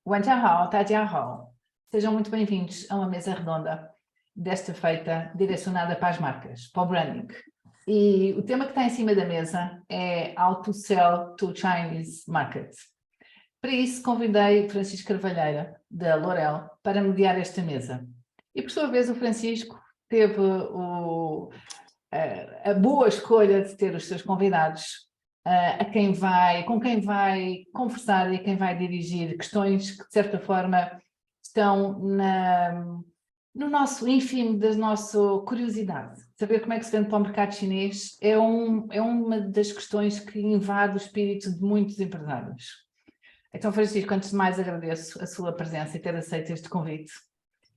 Wanjiahao, Tajiahao. Sejam muito bem-vindos a uma mesa redonda, desta feita direcionada para as marcas, para o branding. E o tema que está em cima da mesa é How to Sell to Chinese Market. Para isso, convidei Francisco Carvalheira, da L'Oréal, para mediar esta mesa. E, por sua vez, o Francisco teve a boa escolha de ter os seus convidados, com quem vai conversar e quem vai dirigir questões que, de certa forma, estão no nosso ínfimo da nossa curiosidade. Saber como é que se vende para o mercado chinês é uma das questões que invade o espírito de muitos empresários. Então, Francisco, antes de mais agradeço a sua presença e ter aceito este convite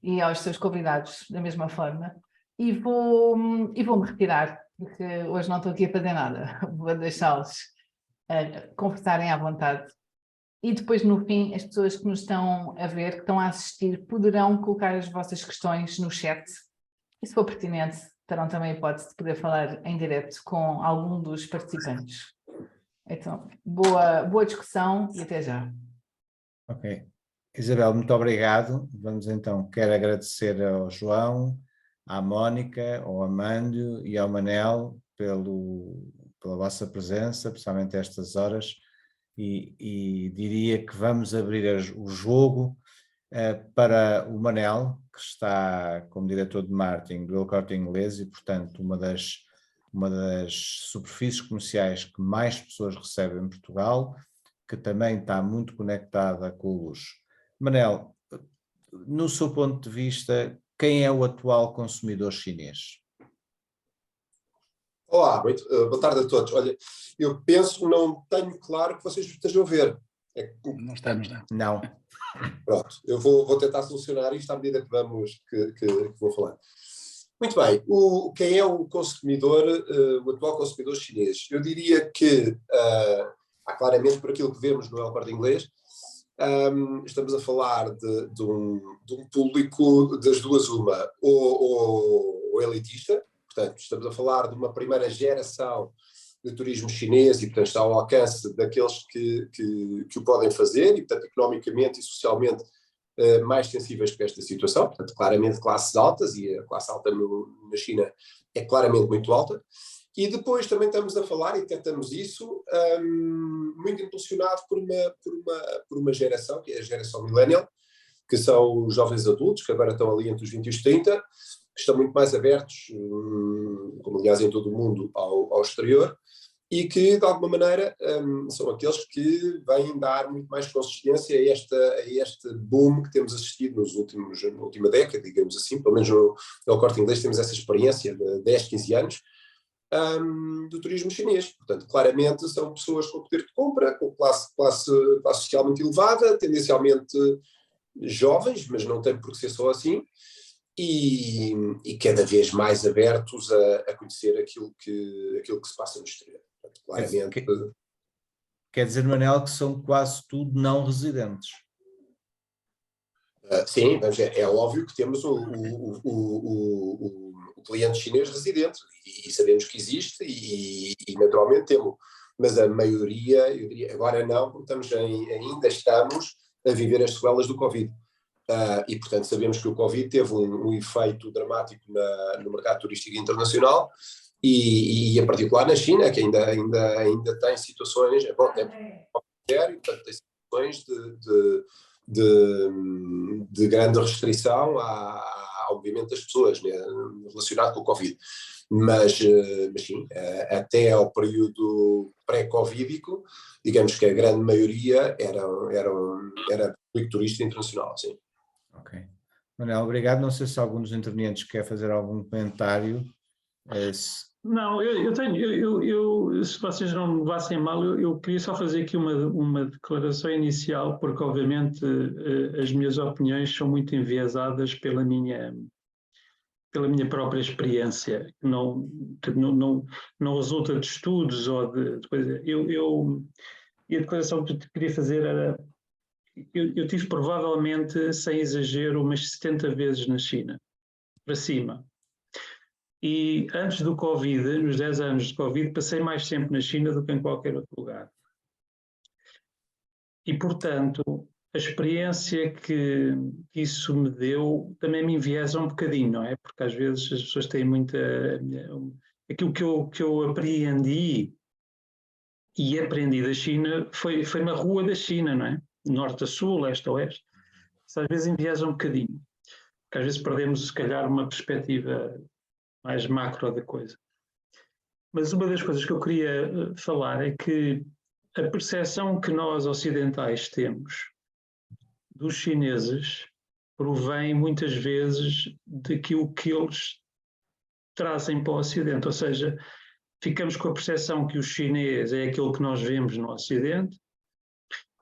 e aos seus convidados da mesma forma. E vou-me retirar, porque hoje não estou aqui a fazer nada. Vou deixá-los conversarem à vontade. E depois, no fim, as pessoas que nos estão a ver, que estão a assistir, poderão colocar as vossas questões no chat. E se for pertinente, terão também a hipótese de poder falar em direto com algum dos participantes. Então, boa discussão e até já. Ok. Isabel, muito obrigado. Vamos então, quero agradecer ao João, à Mónica, ao Amândio e ao Manel pela vossa presença, principalmente a estas horas, e diria que vamos abrir o jogo para o Manel, que está como diretor de marketing do El Corte Inglês e, portanto, uma das superfícies comerciais que mais pessoas recebem em Portugal, que também está muito conectada com o luxo. Manel, no seu ponto de vista, quem é o atual consumidor chinês? Olá, boa tarde a todos. Olha, eu penso, não tenho claro que vocês estejam a ver. Não estamos, não. Não. Pronto, eu vou tentar solucionar isto à medida que vou falando. Muito bem, quem é o consumidor, o atual consumidor chinês? Eu diria que, claramente por aquilo que vemos no El Corte Inglês, estamos a falar de um público das duas uma, ou elitista, portanto estamos a falar de uma primeira geração de turismo chinês e portanto está ao alcance daqueles que o podem fazer e portanto economicamente e socialmente mais sensíveis para esta situação, portanto claramente classes altas e a classe alta na China é claramente muito alta. E depois também estamos a falar, e tentamos isso, muito impulsionado por uma geração, que é a geração millennial, que são os jovens adultos, que agora estão ali entre os 20 e os 30, que estão muito mais abertos, como aliás em todo o mundo, ao exterior, e que, de alguma maneira, são aqueles que vêm dar muito mais consistência a este boom que temos assistido na última década, digamos assim, pelo menos no El Corte Inglês temos essa experiência de 10, 15 anos, do turismo chinês. Portanto, claramente são pessoas com poder de compra, com classe social muito elevada, tendencialmente jovens, mas não tem por que ser só assim, e cada vez mais abertos a conhecer aquilo que se passa no exterior. Portanto, claramente... Quer dizer, Manel, que são quase tudo não residentes. Sim, é óbvio que temos o cliente chinês residente e sabemos que existe e naturalmente temos, mas a maioria, eu diria, agora não, porque ainda estamos a viver as sequelas do Covid. E portanto sabemos que o Covid teve um efeito dramático no mercado turístico internacional e em particular na China, que ainda tem situações, portanto, tem situações de grande restrição obviamente das pessoas, né, relacionado com o Covid. Mas sim, até ao período pré-covídico, digamos que a grande maioria era público turista internacional, sim. Ok. Manel, obrigado. Não sei se algum dos intervenientes quer fazer algum comentário. Não, eu tenho, se vocês não me levassem mal, eu queria só fazer aqui uma declaração inicial, porque obviamente as minhas opiniões são muito enviesadas pela minha própria experiência, não resulta de estudos ou de coisa. E a declaração que eu queria fazer era, eu tive provavelmente, sem exagero, umas 70 vezes na China, para cima. E antes do Covid, nos 10 anos de Covid, passei mais tempo na China do que em qualquer outro lugar. E, portanto, a experiência que isso me deu também me enviesa um bocadinho, não é? Porque às vezes as pessoas têm muita... Aquilo que eu apreendi e aprendi da China foi na rua da China, não é? Norte a sul, leste a oeste. Isso às vezes enviesa um bocadinho. Porque às vezes perdemos, se calhar, uma perspectiva mais macro da coisa. Mas uma das coisas que eu queria falar é que a percepção que nós ocidentais temos dos chineses provém muitas vezes daquilo que eles trazem para o Ocidente, ou seja, ficamos com a percepção que o chinês é aquilo que nós vemos no Ocidente,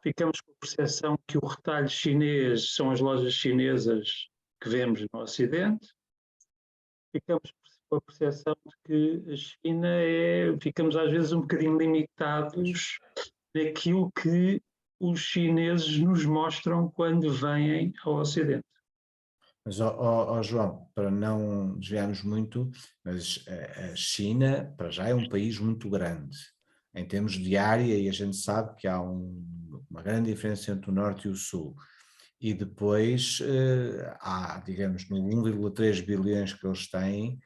ficamos com a percepção que o retalho chinês são as lojas chinesas que vemos no Ocidente, ficamos com a percepção de que a China ficamos às vezes um bocadinho limitados naquilo que os chineses nos mostram quando vêm ao Ocidente. Mas, João, para não desviarmos muito, mas a China, para já, é um país muito grande, em termos de área, e a gente sabe que há uma grande diferença entre o Norte e o Sul. E depois há, digamos, no 1,3 bilhões que eles têm,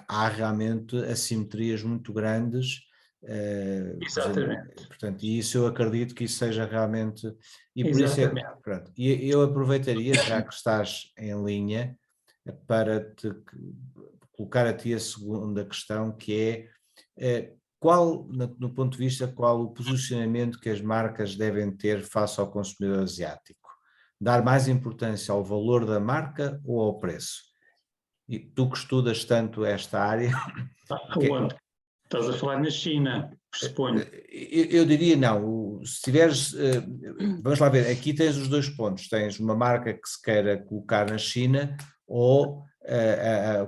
há realmente assimetrias muito grandes. Exatamente. Portanto, e isso eu acredito que isso seja realmente, e por Exatamente. isso pronto, e eu aproveitaria, já que estás em linha, para te colocar a ti a segunda questão, que é qual, no ponto de vista, qual o posicionamento que as marcas devem ter face ao consumidor asiático? Dar mais importância ao valor da marca ou ao preço? E tu que estudas tanto esta área... Aonde? Estás a falar na China, suponho. Eu diria não, se tiveres, vamos lá ver, aqui tens os dois pontos, tens uma marca que se queira colocar na China ou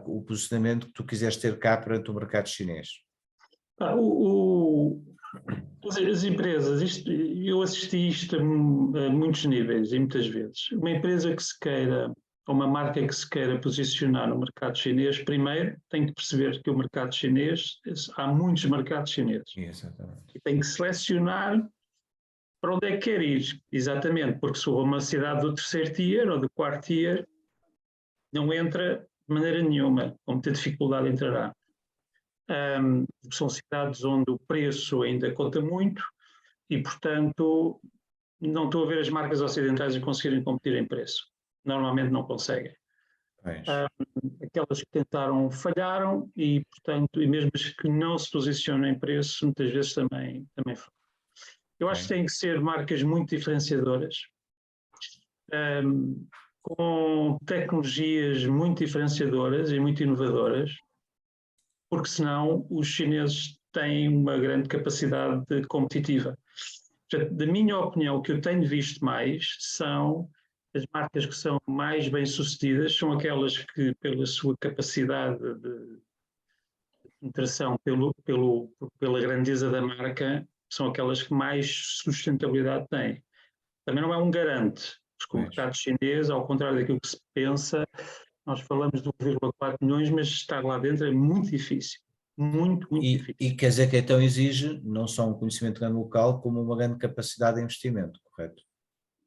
o posicionamento que tu quiseres ter cá perante o mercado chinês. As empresas, eu assisti isto a muitos níveis e muitas vezes. Uma empresa que se queira, ou uma marca que se queira posicionar no mercado chinês, primeiro tem que perceber que o mercado chinês, há muitos mercados chineses. Exatamente. E tem que selecionar para onde é que quer ir, exatamente, porque se for uma cidade do terceiro tier ou do quarto tier, não entra de maneira nenhuma, com muita dificuldade entrará. São cidades onde o preço ainda conta muito e, portanto, não estou a ver as marcas ocidentais a conseguirem competir em preço. Normalmente não conseguem. Aquelas que tentaram falharam e, portanto, e mesmo as que não se posicionam em preço, muitas vezes também falham. Eu acho que têm que ser marcas muito diferenciadoras, com tecnologias muito diferenciadoras e muito inovadoras, porque senão os chineses têm uma grande capacidade competitiva. Da minha opinião, o que eu tenho visto mais são as marcas que são mais bem-sucedidas, são aquelas que, pela sua capacidade de interação, pela grandeza da marca, são aquelas que mais sustentabilidade têm. Também não é um garante, porque o mercado chinês, ao contrário daquilo que se pensa, nós falamos de 1,4 milhões, mas estar lá dentro é muito difícil. Muito difícil. E quer dizer que então exige não só um conhecimento grande local, como uma grande capacidade de investimento, correto?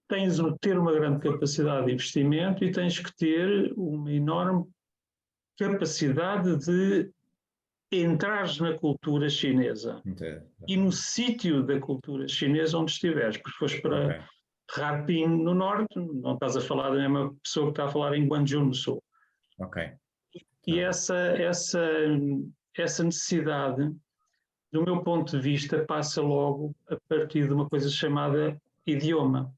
Tens de ter uma grande capacidade de investimento e tens que ter uma enorme capacidade de entrares na cultura chinesa. Entendi. E no sítio da cultura chinesa onde estiveres, porque fores para Harbin no norte, não estás a falar da mesma pessoa que está a falar em Guangzhou no sul. E essa necessidade, do meu ponto de vista, passa logo a partir de uma coisa chamada idioma.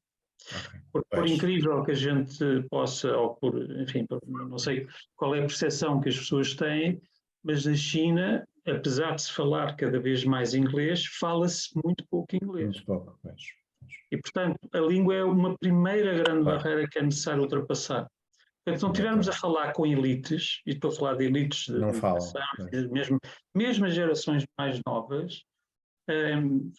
Porque, por incrível que a gente possa, ou enfim, não sei qual é a percepção que as pessoas têm, mas na China, apesar de se falar cada vez mais inglês, fala-se muito pouco inglês. Muito pouco, E, portanto, a língua é uma primeira grande barreira que é necessário ultrapassar. Portanto, se não estivermos a falar com elites, e estou a falar de elites de educação, mesmo as gerações mais novas,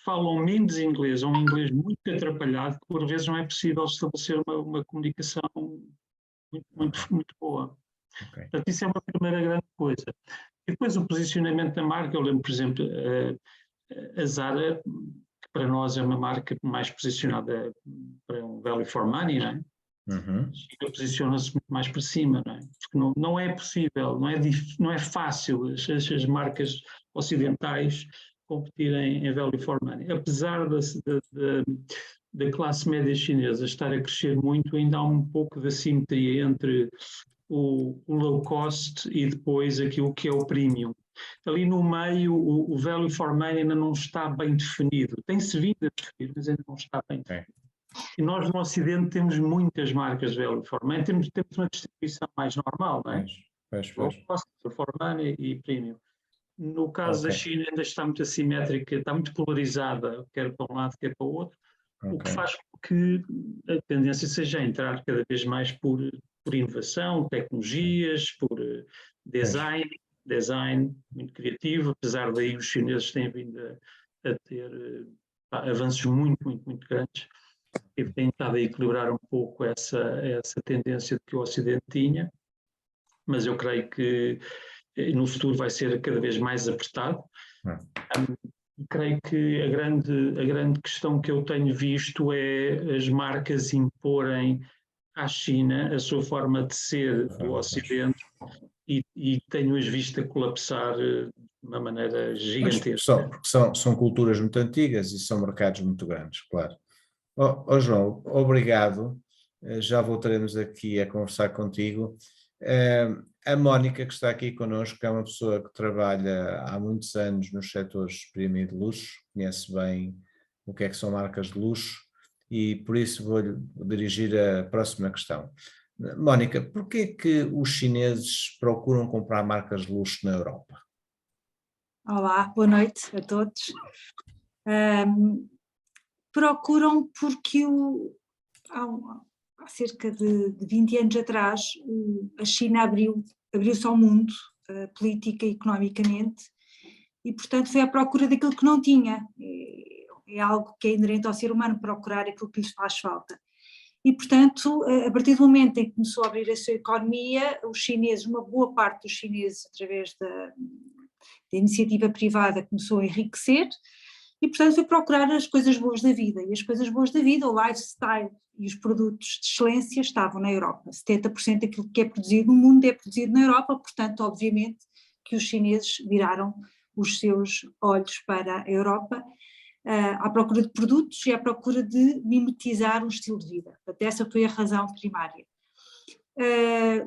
falam menos inglês, ou um inglês muito atrapalhado, que por vezes não é possível estabelecer uma comunicação muito boa. Portanto, isso é uma primeira grande coisa. E depois o posicionamento da marca, eu lembro, por exemplo, a Zara, para nós é uma marca mais posicionada para um value for money, não é? Uhum. China posiciona-se muito mais para cima, não é? Porque não é possível, não é fácil as marcas ocidentais competirem em value for money. Apesar da classe média chinesa estar a crescer muito, ainda há um pouco de assimetria entre o low cost e depois aquilo que é o premium. Ali no meio, o value for money ainda não está bem definido. Tem-se vindo a definir, mas ainda não está bem definido. E nós no Ocidente temos muitas marcas value for money, temos uma distribuição mais normal, não é? Low cost, for money e premium. No caso da China ainda está muito assimétrica, está muito polarizada, quer para um lado, quer para o outro, o que faz com que a tendência seja entrar cada vez mais por inovação, tecnologias, por design muito criativo, apesar daí os chineses têm vindo a ter avanços muito, muito, muito grandes e têm estado a equilibrar um pouco essa tendência que o Ocidente tinha, mas eu creio que no futuro vai ser cada vez mais apertado. Creio que a grande questão que eu tenho visto é as marcas imporem à China a sua forma de ser do Ocidente e tenho-as visto a colapsar de uma maneira gigantesca. Porque são culturas muito antigas e são mercados muito grandes, claro. João, obrigado. Já voltaremos aqui a conversar contigo. A Mónica, que está aqui connosco, é uma pessoa que trabalha há muitos anos nos setores de premium e de luxo, conhece bem o que é que são marcas de luxo e por isso vou-lhe dirigir a próxima questão. Mónica, porquê que os chineses procuram comprar marcas de luxo na Europa? Olá, boa noite a todos. Procuram porque há cerca de 20 anos atrás a China abriu-se ao mundo política e economicamente e portanto foi à procura daquilo que não tinha. É algo que é inerente ao ser humano, procurar aquilo que lhes faz falta. E portanto, a partir do momento em que começou a abrir a sua economia, os chineses, uma boa parte dos chineses através da iniciativa privada começou a enriquecer e portanto foi procurar as coisas boas da vida, e as coisas boas da vida, o lifestyle e os produtos de excelência estavam na Europa. 70% daquilo que é produzido no mundo é produzido na Europa, portanto obviamente que os chineses viraram os seus olhos para a Europa à procura de produtos e à procura de mimetizar um estilo de vida. Portanto, essa foi a razão primária.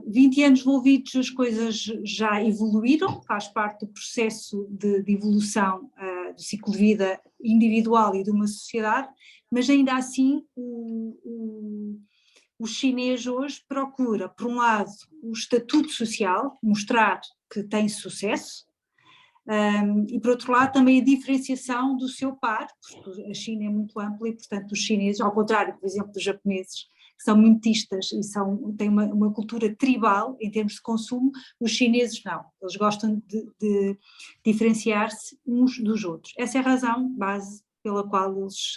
20 anos envolvidos, as coisas já evoluíram, faz parte do processo de evolução do ciclo de vida individual e de uma sociedade, mas ainda assim o chinês hoje procura, por um lado, o estatuto social, mostrar que tem sucesso, e por outro lado também a diferenciação do seu par, porque a China é muito ampla e portanto os chineses, ao contrário, por exemplo, dos japoneses, que são mimetistas e têm uma cultura tribal em termos de consumo, os chineses não, eles gostam de diferenciar-se uns dos outros. Essa é a razão base pela qual eles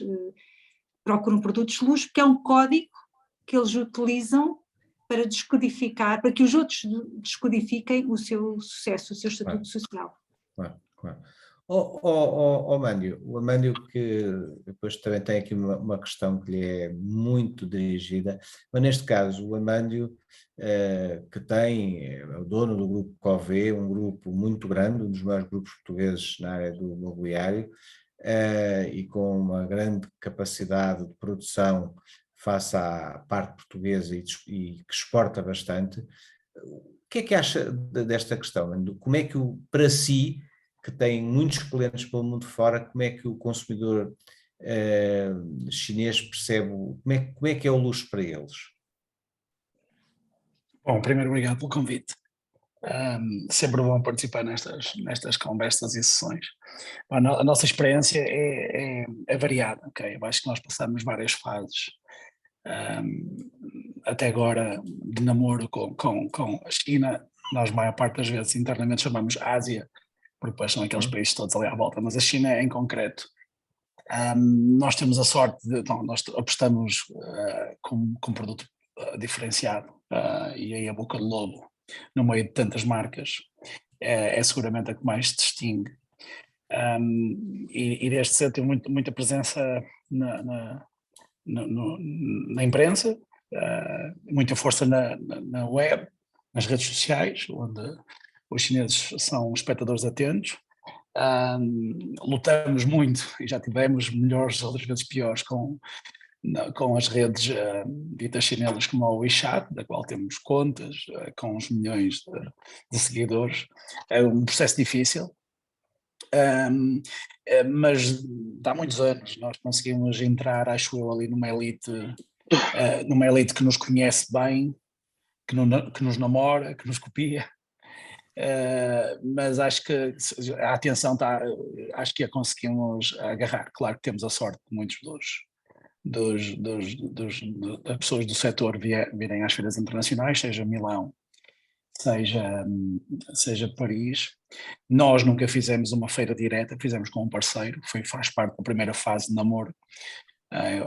procuram produtos de luxo, porque é um código que eles utilizam para descodificar, para que os outros descodifiquem o seu sucesso, o seu estatuto social. Claro. O Amândio, que depois também tem aqui uma questão que lhe é muito dirigida, mas neste caso o Amândio, que é o dono do grupo Cové, um grupo muito grande, um dos maiores grupos portugueses na área do mobiliário, e com uma grande capacidade de produção face à parte portuguesa e que exporta bastante. O que é que acha desta questão? Como é que para si, que tem muitos clientes pelo mundo fora, como é que o consumidor chinês percebe, como é que é o luxo para eles? Bom, primeiro obrigado pelo convite. Sempre bom participar nestas conversas e sessões. Bom, a nossa experiência é variada, ok? Eu acho que nós passamos várias fases. Até agora de namoro com a China, nós a maior parte das vezes internamente chamamos Ásia, porque depois são aqueles países todos ali à volta, mas a China em concreto, nós temos a sorte nós apostamos com um produto diferenciado, e aí a boca de lobo, no meio de tantas marcas, é seguramente a que mais se distingue. E desde cedo teve muita presença na imprensa, muita força na web, nas redes sociais, onde os chineses são espectadores atentos. Lutamos muito e já tivemos melhores, outras vezes piores, com as redes ditas chinesas como o WeChat, da qual temos contas, com uns milhões de seguidores. É um processo difícil, mas há muitos anos nós conseguimos entrar, acho eu, ali numa elite que nos conhece bem, que nos namora, que nos copia. Mas acho que a atenção está, acho que a conseguimos agarrar. Claro que temos a sorte de muitos das pessoas do setor virem às feiras internacionais, seja Milão, seja Paris. Nós nunca fizemos uma feira direta, fizemos com um parceiro, faz parte da primeira fase de namoro.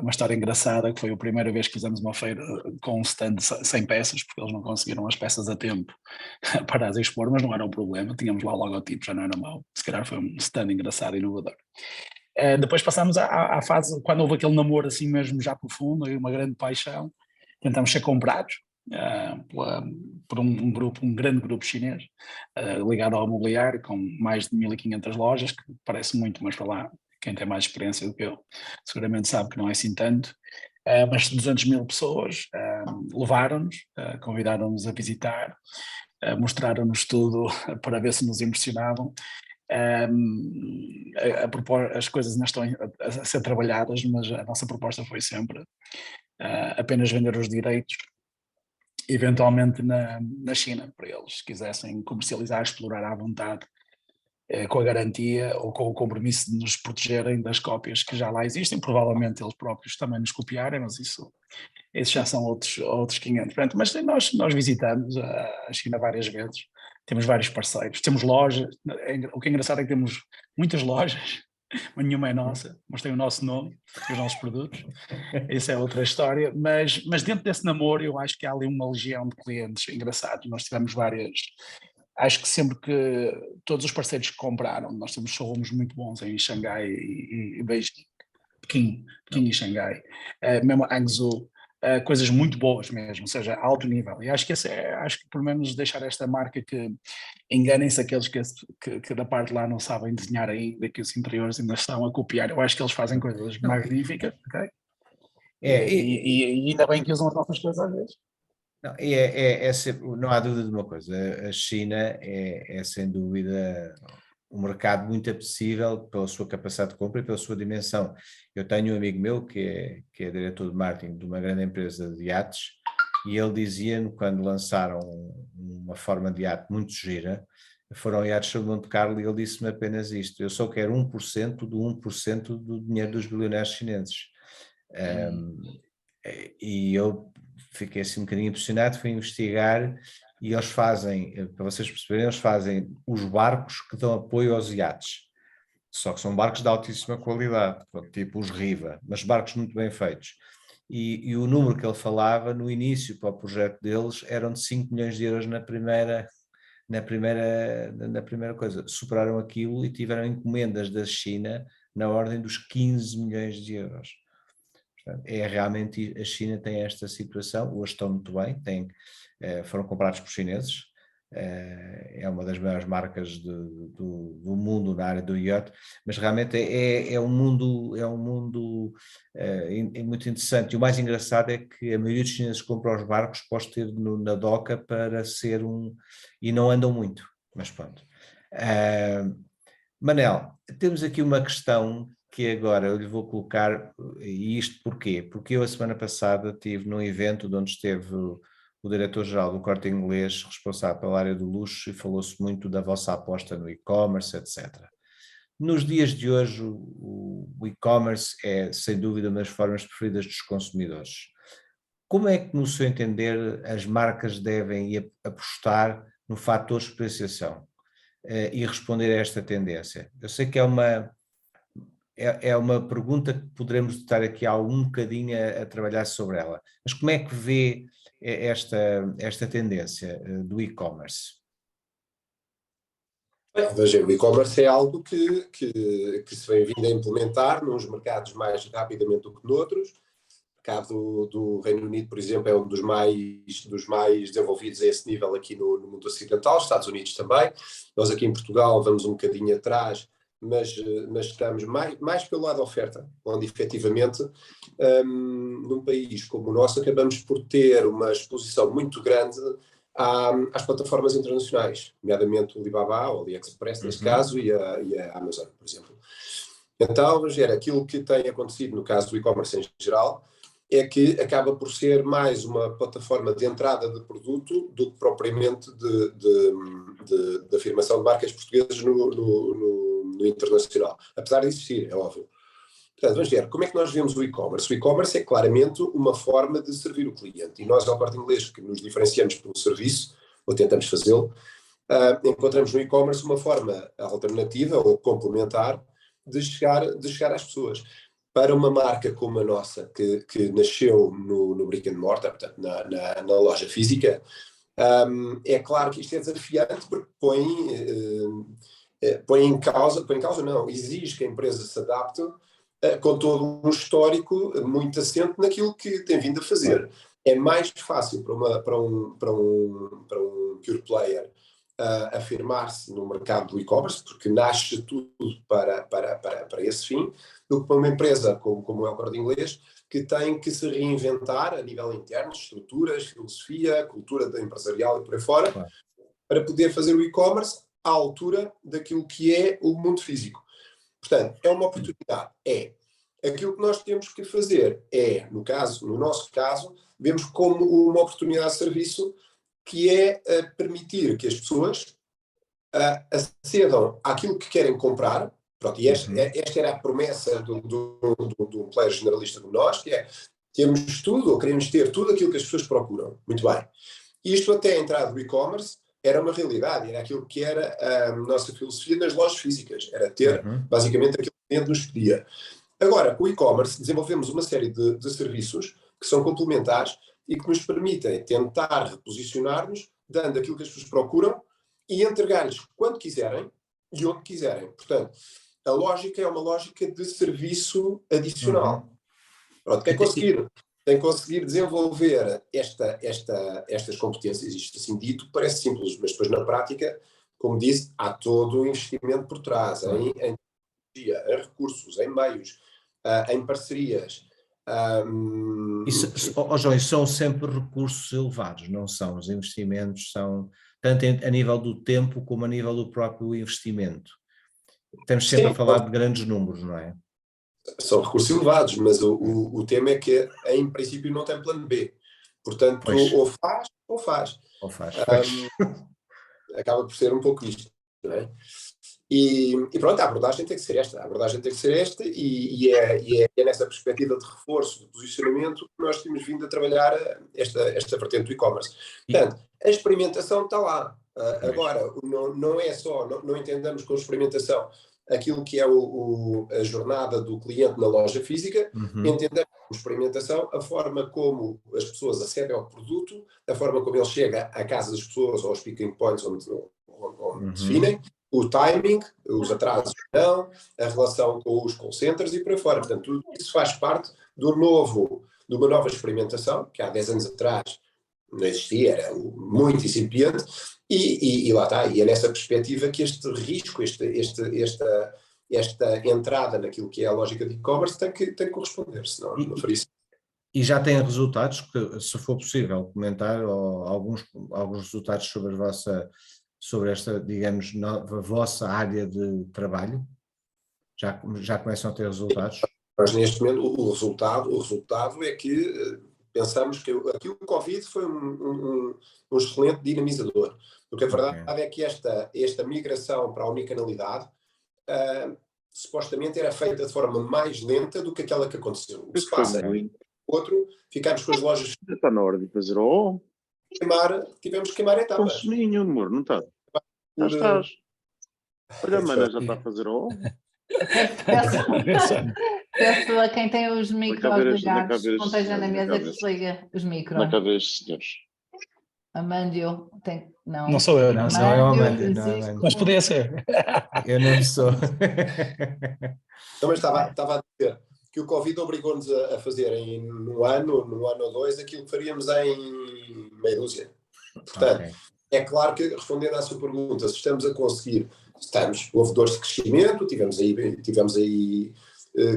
Uma história engraçada, que foi a primeira vez que fizemos uma feira com um stand sem peças, porque eles não conseguiram as peças a tempo para as expor, mas não era um problema, tínhamos lá o logotipo, já não era mau, se calhar foi um stand engraçado e inovador. Depois passámos à fase, quando houve aquele namoro assim mesmo já profundo, e uma grande paixão, tentamos ser comprados por um grande grupo chinês, ligado ao mobiliário, com mais de 1.500 lojas, que parece muito, mas para lá, quem tem mais experiência do que eu, seguramente sabe que não é assim tanto. Mas 200.000 pessoas levaram-nos, convidaram-nos a visitar, mostraram-nos tudo para ver se nos impressionavam. As coisas ainda estão a ser trabalhadas, mas a nossa proposta foi sempre apenas vender os direitos, eventualmente na China, para eles, se quisessem comercializar, explorar à vontade, com a garantia ou com o compromisso de nos protegerem das cópias que já lá existem. Provavelmente eles próprios também nos copiarem, mas isso já são outros 500. Portanto, mas nós visitamos a China várias vezes, temos vários parceiros, temos lojas. O que é engraçado é que temos muitas lojas, mas nenhuma é nossa, mas tem o nosso nome, os nossos produtos. Isso é outra história, mas dentro desse namoro eu acho que há ali uma legião de clientes engraçados. Nós tivemos várias. Acho que sempre que todos os parceiros que compraram, nós temos showrooms muito bons em Xangai e Beijing, Pequim e Xangai, mesmo Hangzhou, coisas muito boas mesmo, ou seja, alto nível. E acho que acho que pelo menos deixar esta marca, que enganem-se aqueles que da parte lá não sabem desenhar ainda, que os interiores ainda estão a copiar. Eu acho que eles fazem coisas magníficas, ok? E ainda bem que usam as nossas coisas às vezes. Não, não há dúvida de uma coisa, a China é sem dúvida um mercado muito apetecível pela sua capacidade de compra e pela sua dimensão. Eu tenho um amigo meu que é diretor de marketing de uma grande empresa de iates, e ele dizia-me, quando lançaram uma forma de iate muito gira, foram iates sobre Monte Carlo, e ele disse-me apenas isto: eu só quero 1% do 1% do dinheiro dos bilionários chineses. E eu fiquei assim um bocadinho impressionado, fui investigar, e eles fazem, para vocês perceberem, eles fazem os barcos que dão apoio aos iates, só que são barcos de altíssima qualidade, tipo os Riva, mas barcos muito bem feitos. E o número que ele falava no início para o projeto deles eram de 5 milhões de euros na primeira coisa. Superaram aquilo e tiveram encomendas da China na ordem dos 15 milhões de euros. Portanto, realmente a China tem esta situação, hoje estão muito bem, foram comprados por chineses, é uma das maiores marcas do mundo na área do iate, mas realmente é um mundo muito interessante. E o mais engraçado é que a maioria dos chineses compra os barcos para os ter na doca para ser e não andam muito, mas pronto. Manel, temos aqui uma questão que agora eu lhe vou colocar, e isto porquê? Porque eu a semana passada estive num evento onde esteve o diretor-geral do Corte Inglês, responsável pela área do luxo, e falou-se muito da vossa aposta no e-commerce, etc. Nos dias de hoje, o e-commerce é, sem dúvida, uma das formas preferidas dos consumidores. Como é que, no seu entender, as marcas devem apostar no fator experienciação e responder a esta tendência? Eu sei que é uma pergunta que poderemos estar aqui há um bocadinho a trabalhar sobre ela, mas como é que vê esta tendência do e-commerce? Veja, o e-commerce é algo que se vem vindo a implementar nos mercados mais rapidamente do que noutros. O mercado do Reino Unido, por exemplo, é um dos mais desenvolvidos a esse nível aqui no mundo ocidental, Estados Unidos também. Nós aqui em Portugal vamos um bocadinho atrás, mas estamos mais pelo lado da oferta, onde efetivamente num país como o nosso acabamos por ter uma exposição muito grande às plataformas internacionais, nomeadamente o Alibaba, ou o AliExpress neste caso, e a Amazon, por exemplo. Então, vamos ver, aquilo que tem acontecido no caso do e-commerce em geral é que acaba por ser mais uma plataforma de entrada de produto do que propriamente de afirmação de marcas portuguesas no internacional, apesar de existir, é óbvio. Portanto, vamos ver, como é que nós vemos o e-commerce? O e-commerce é claramente uma forma de servir o cliente, e nós, ao Corte Inglês, que nos diferenciamos pelo serviço, ou tentamos fazê-lo, encontramos no e-commerce uma forma alternativa ou complementar de chegar às pessoas. Para uma marca como a nossa, que nasceu no brick and mortar, portanto, na loja física, é claro que isto é desafiante porque põe em causa não, exige que a empresa se adapte com todo um histórico muito assente naquilo que tem vindo a fazer. É mais fácil para um pure player afirmar-se no mercado do e-commerce, porque nasce tudo para esse fim, do que para uma empresa como é o Corte Inglês, que tem que se reinventar a nível interno, estruturas, filosofia, cultura empresarial e por aí fora, para poder fazer o e-commerce à altura daquilo que é o mundo físico. Portanto, é uma oportunidade. Aquilo que nós temos que fazer no nosso caso, vemos como uma oportunidade de serviço que é permitir que as pessoas acedam àquilo que querem comprar. Pronto, e esta era a promessa de um player generalista como nós, que é temos tudo, ou queremos ter tudo aquilo que as pessoas procuram. Muito bem. Isto até a entrada do e-commerce era uma realidade, era aquilo que era a nossa filosofia nas lojas físicas, era ter basicamente aquilo que o cliente nos pedia. Agora, com o e-commerce desenvolvemos uma série de serviços que são complementares e que nos permitem tentar reposicionar-nos, dando aquilo que as pessoas procuram e entregar-lhes quando quiserem e onde quiserem. Portanto, a lógica é uma lógica de serviço adicional. Pronto, quem conseguir desenvolver estas competências, isto assim dito, parece simples, mas depois na prática, como disse, há todo um investimento por trás, em tecnologia, em recursos, em meios, em parcerias. João, isso são sempre recursos elevados, não são? Os investimentos são, tanto a nível do tempo como a nível do próprio investimento. Estamos sempre a falar de grandes números, não é? São recursos elevados, mas o tema é que, em princípio, não tem plano B. Portanto, ou faz. Acaba por ser um pouco isto, não é? E pronto, a abordagem tem que ser esta, e é nessa perspectiva de reforço, de posicionamento, que nós temos vindo a trabalhar esta vertente do e-commerce. Portanto, a experimentação está lá. Agora, não é só, não entendamos com experimentação aquilo que é a jornada do cliente na loja física, entendemos com experimentação a forma como as pessoas acedem ao produto, a forma como ele chega à casa das pessoas, ou aos picking points onde definem, o timing, os atrasos não, a relação com os call centers e por aí fora. Portanto, tudo isso faz parte de uma nova experimentação, que há 10 anos atrás não existia, era muito incipiente, e lá está, e é nessa perspectiva que este risco, esta entrada naquilo que é a lógica de e-commerce tem que corresponder, senão não faria isso. E já tem resultados, que, se for possível comentar, ou alguns resultados sobre esta, digamos, nova vossa área de trabalho? Já começam a ter resultados? Mas neste momento o resultado é que pensamos que aqui o Covid foi um excelente dinamizador, porque a verdade é que esta migração para a omnicanalidade supostamente era feita de forma mais lenta do que aquela que aconteceu. O que se passa outro, ficámos com as lojas. Está na hora de fazer tivemos que queimar etapas. Consuminho, amor, não está? Estás. Olha, mano, já está a fazer Peço a quem tem os micros ligados, não esteja na mesa, que desliga os micros. Na cabeça, senhores. Amândio, não. Não sou eu, não. Não é o Amândio, Amândio, não é o Francisco. Amândio. Mas podia ser. Eu não sou. Então, mas estava a dizer que o Covid obrigou-nos a fazer num ano ou dois, aquilo que faríamos em meia dúzia. Portanto, Ok. é claro que, respondendo à sua pergunta, se estamos a conseguir, houve dores de crescimento, tivemos aí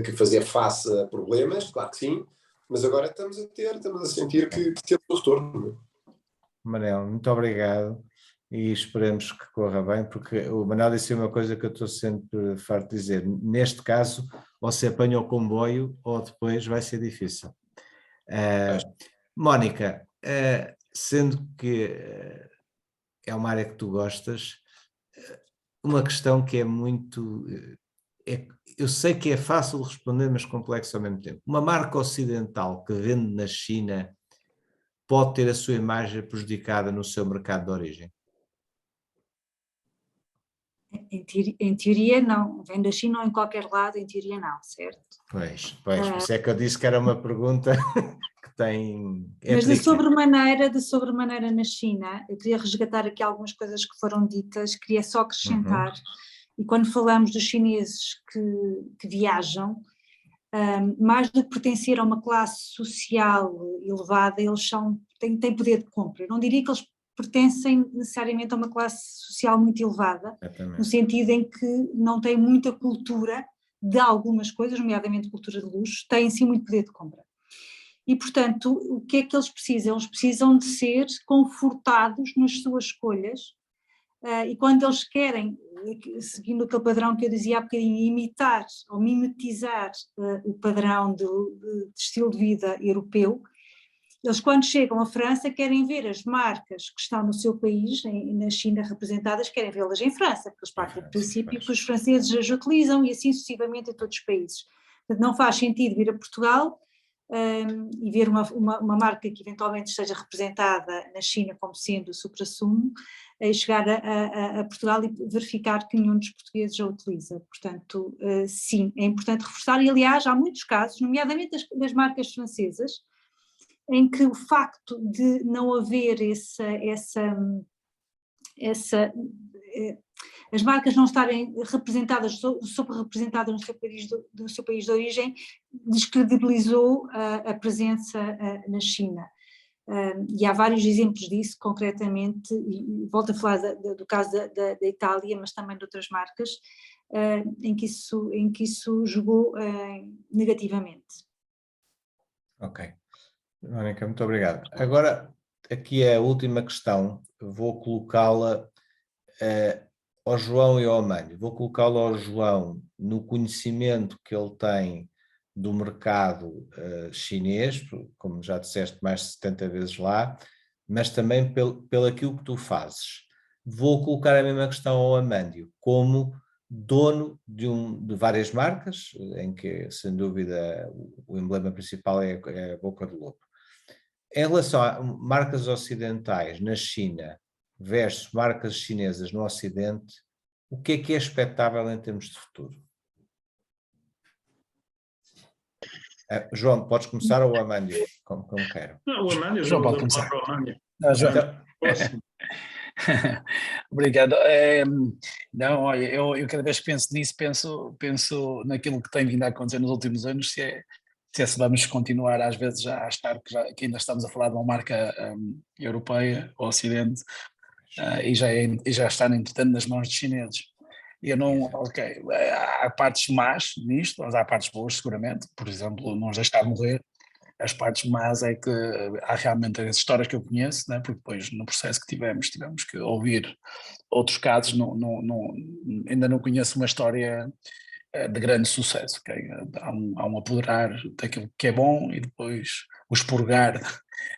que fazer face a problemas, claro que sim, mas agora estamos a sentir que temos o retorno. Manel, muito obrigado e esperemos que corra bem, porque o Manel disse uma coisa que eu estou sempre farto de dizer: neste caso, ou se apanha o comboio ou depois vai ser difícil. Mónica, sendo que é uma área que tu gostas, uma questão que é muito... eu sei que é fácil de responder, mas complexo ao mesmo tempo. Uma marca ocidental que vende na China pode ter a sua imagem prejudicada no seu mercado de origem? Em teoria não, vem da China ou em qualquer lado, em teoria não, certo? Pois, por isso é que eu disse que era uma pergunta que tem... Mas de sobremaneira na China, eu queria resgatar aqui algumas coisas que foram ditas, queria só acrescentar, e quando falamos dos chineses que viajam, mais do que pertencer a uma classe social elevada, eles têm poder de compra. Eu não diria que eles pertencem necessariamente a uma classe social muito elevada, no sentido em que não têm muita cultura de algumas coisas, nomeadamente cultura de luxo, têm sim muito poder de compra. E, portanto, o que é que eles precisam? Eles precisam de ser confortados nas suas escolhas, e quando eles querem, seguindo aquele padrão que eu dizia há bocadinho, imitar ou mimetizar o padrão de estilo de vida europeu, eles quando chegam à França querem ver as marcas que estão no seu país, na China representadas, querem vê-las em França, porque eles partem do princípio que os franceses as utilizam e assim sucessivamente em todos os países. Portanto, não faz sentido vir a Portugal e ver uma marca que eventualmente esteja representada na China como sendo o supra-sumo, e chegar a Portugal e verificar que nenhum dos portugueses a utiliza. Portanto, sim, é importante reforçar, e aliás há muitos casos, nomeadamente das marcas francesas, em que o facto de não haver as marcas não estarem representadas, sobre-representadas no seu país de origem, descredibilizou a presença na China. E há vários exemplos disso, concretamente, e volto a falar do caso da Itália, mas também de outras marcas, em que isso jogou negativamente. Ok. Mónica, muito obrigado. Agora, aqui é a última questão, vou colocá-la ao João e ao Amândio. Vou colocá-la ao João no conhecimento que ele tem do mercado chinês, como já disseste mais de 70 vezes lá, mas também pelo aquilo que tu fazes. Vou colocar a mesma questão ao Amândio, como dono de várias marcas, em que, sem dúvida, o emblema principal é a boca do lobo. Em relação a marcas ocidentais na China versus marcas chinesas no Ocidente, o que é expectável em termos de futuro? João, podes começar, ou o Amândio, como quero? Não, o Amândio, João pode começar. João. Então, Obrigado. Não, olha, eu cada vez que penso nisso, penso naquilo que tem vindo a acontecer nos últimos anos, se vamos continuar às vezes a achar que ainda estamos a falar de uma marca europeia, ou Ocidente, e já está, entretanto, nas mãos dos chineses. Eu não, ok, há partes más nisto, mas há partes boas seguramente, por exemplo, não os deixar morrer. As partes más é que há realmente as histórias que eu conheço, né? Porque depois no processo que tivemos que ouvir outros casos, ainda não conheço uma história de grande sucesso, okay? Há um apoderar daquilo que é bom e depois o expurgar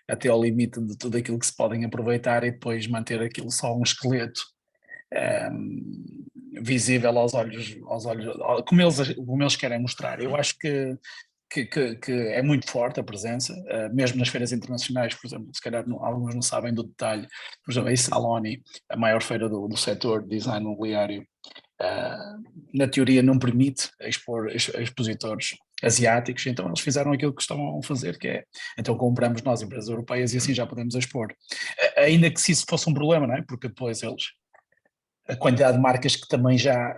até ao limite de tudo aquilo que se podem aproveitar e depois manter aquilo só um esqueleto visível aos olhos, como eles querem mostrar. Eu acho que é muito forte a presença, mesmo nas feiras internacionais, por exemplo, se calhar alguns não sabem do detalhe, por exemplo, a Saloni, a maior feira do setor de design mobiliário na teoria não permite expor expositores asiáticos, então eles fizeram aquilo que estão a fazer, que é, então compramos nós, empresas europeias, e assim já podemos expor. Ainda que se isso fosse um problema, não é? Porque depois a quantidade de marcas que também já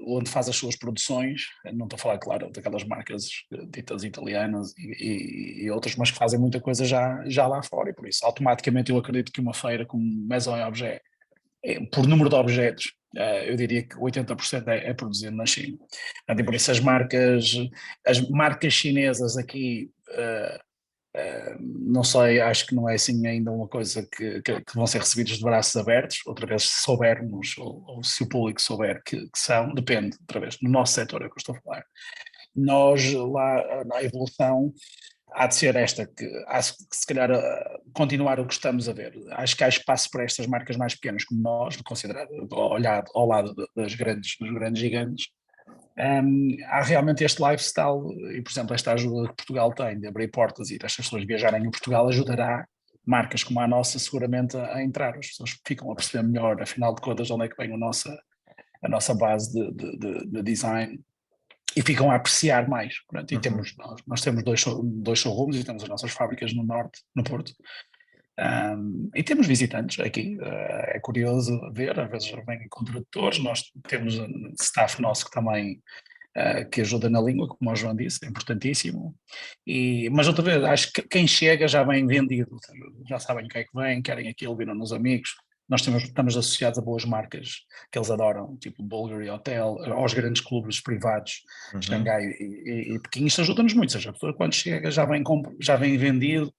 onde faz as suas produções, não estou a falar, claro, daquelas marcas ditas italianas e outras, mas que fazem muita coisa já lá fora, e por isso automaticamente eu acredito que uma feira como Maison et Objet, por número de objetos, eu diria que 80% é produzido na China. E por isso as marcas chinesas aqui, não sei, acho que não é assim ainda uma coisa que vão ser recebidos de braços abertos, outra vez se soubermos, ou se o público souber que são, depende, outra vez, no nosso setor é o que eu estou a falar. Nós lá, na evolução, há de ser esta, que há se calhar continuar o que estamos a ver. Acho que há espaço para estas marcas mais pequenas como nós, olhar ao lado dos grandes gigantes. Há realmente este lifestyle e, por exemplo, esta ajuda que Portugal tem de abrir portas e estas pessoas viajarem em Portugal ajudará marcas como a nossa seguramente a entrar. As pessoas ficam a perceber melhor, afinal de contas, onde é que vem a nossa base de design, e ficam a apreciar mais. Portanto, e nós temos dois showrooms e temos as nossas fábricas no norte, no Porto. E temos visitantes aqui, é curioso ver, às vezes vêm com tradutores, nós temos um staff nosso que também que ajuda na língua, como o João disse, é importantíssimo. Mas outra vez, acho que quem chega já vem vendido, já sabem o que é que vem, querem aquilo, viram nos amigos. Nós estamos associados a boas marcas que eles adoram, tipo Bulgari Hotel, aos grandes clubes privados, Xangai e Pequim. Isto ajuda-nos muito, ou seja, a pessoa quando chega já vem vendido,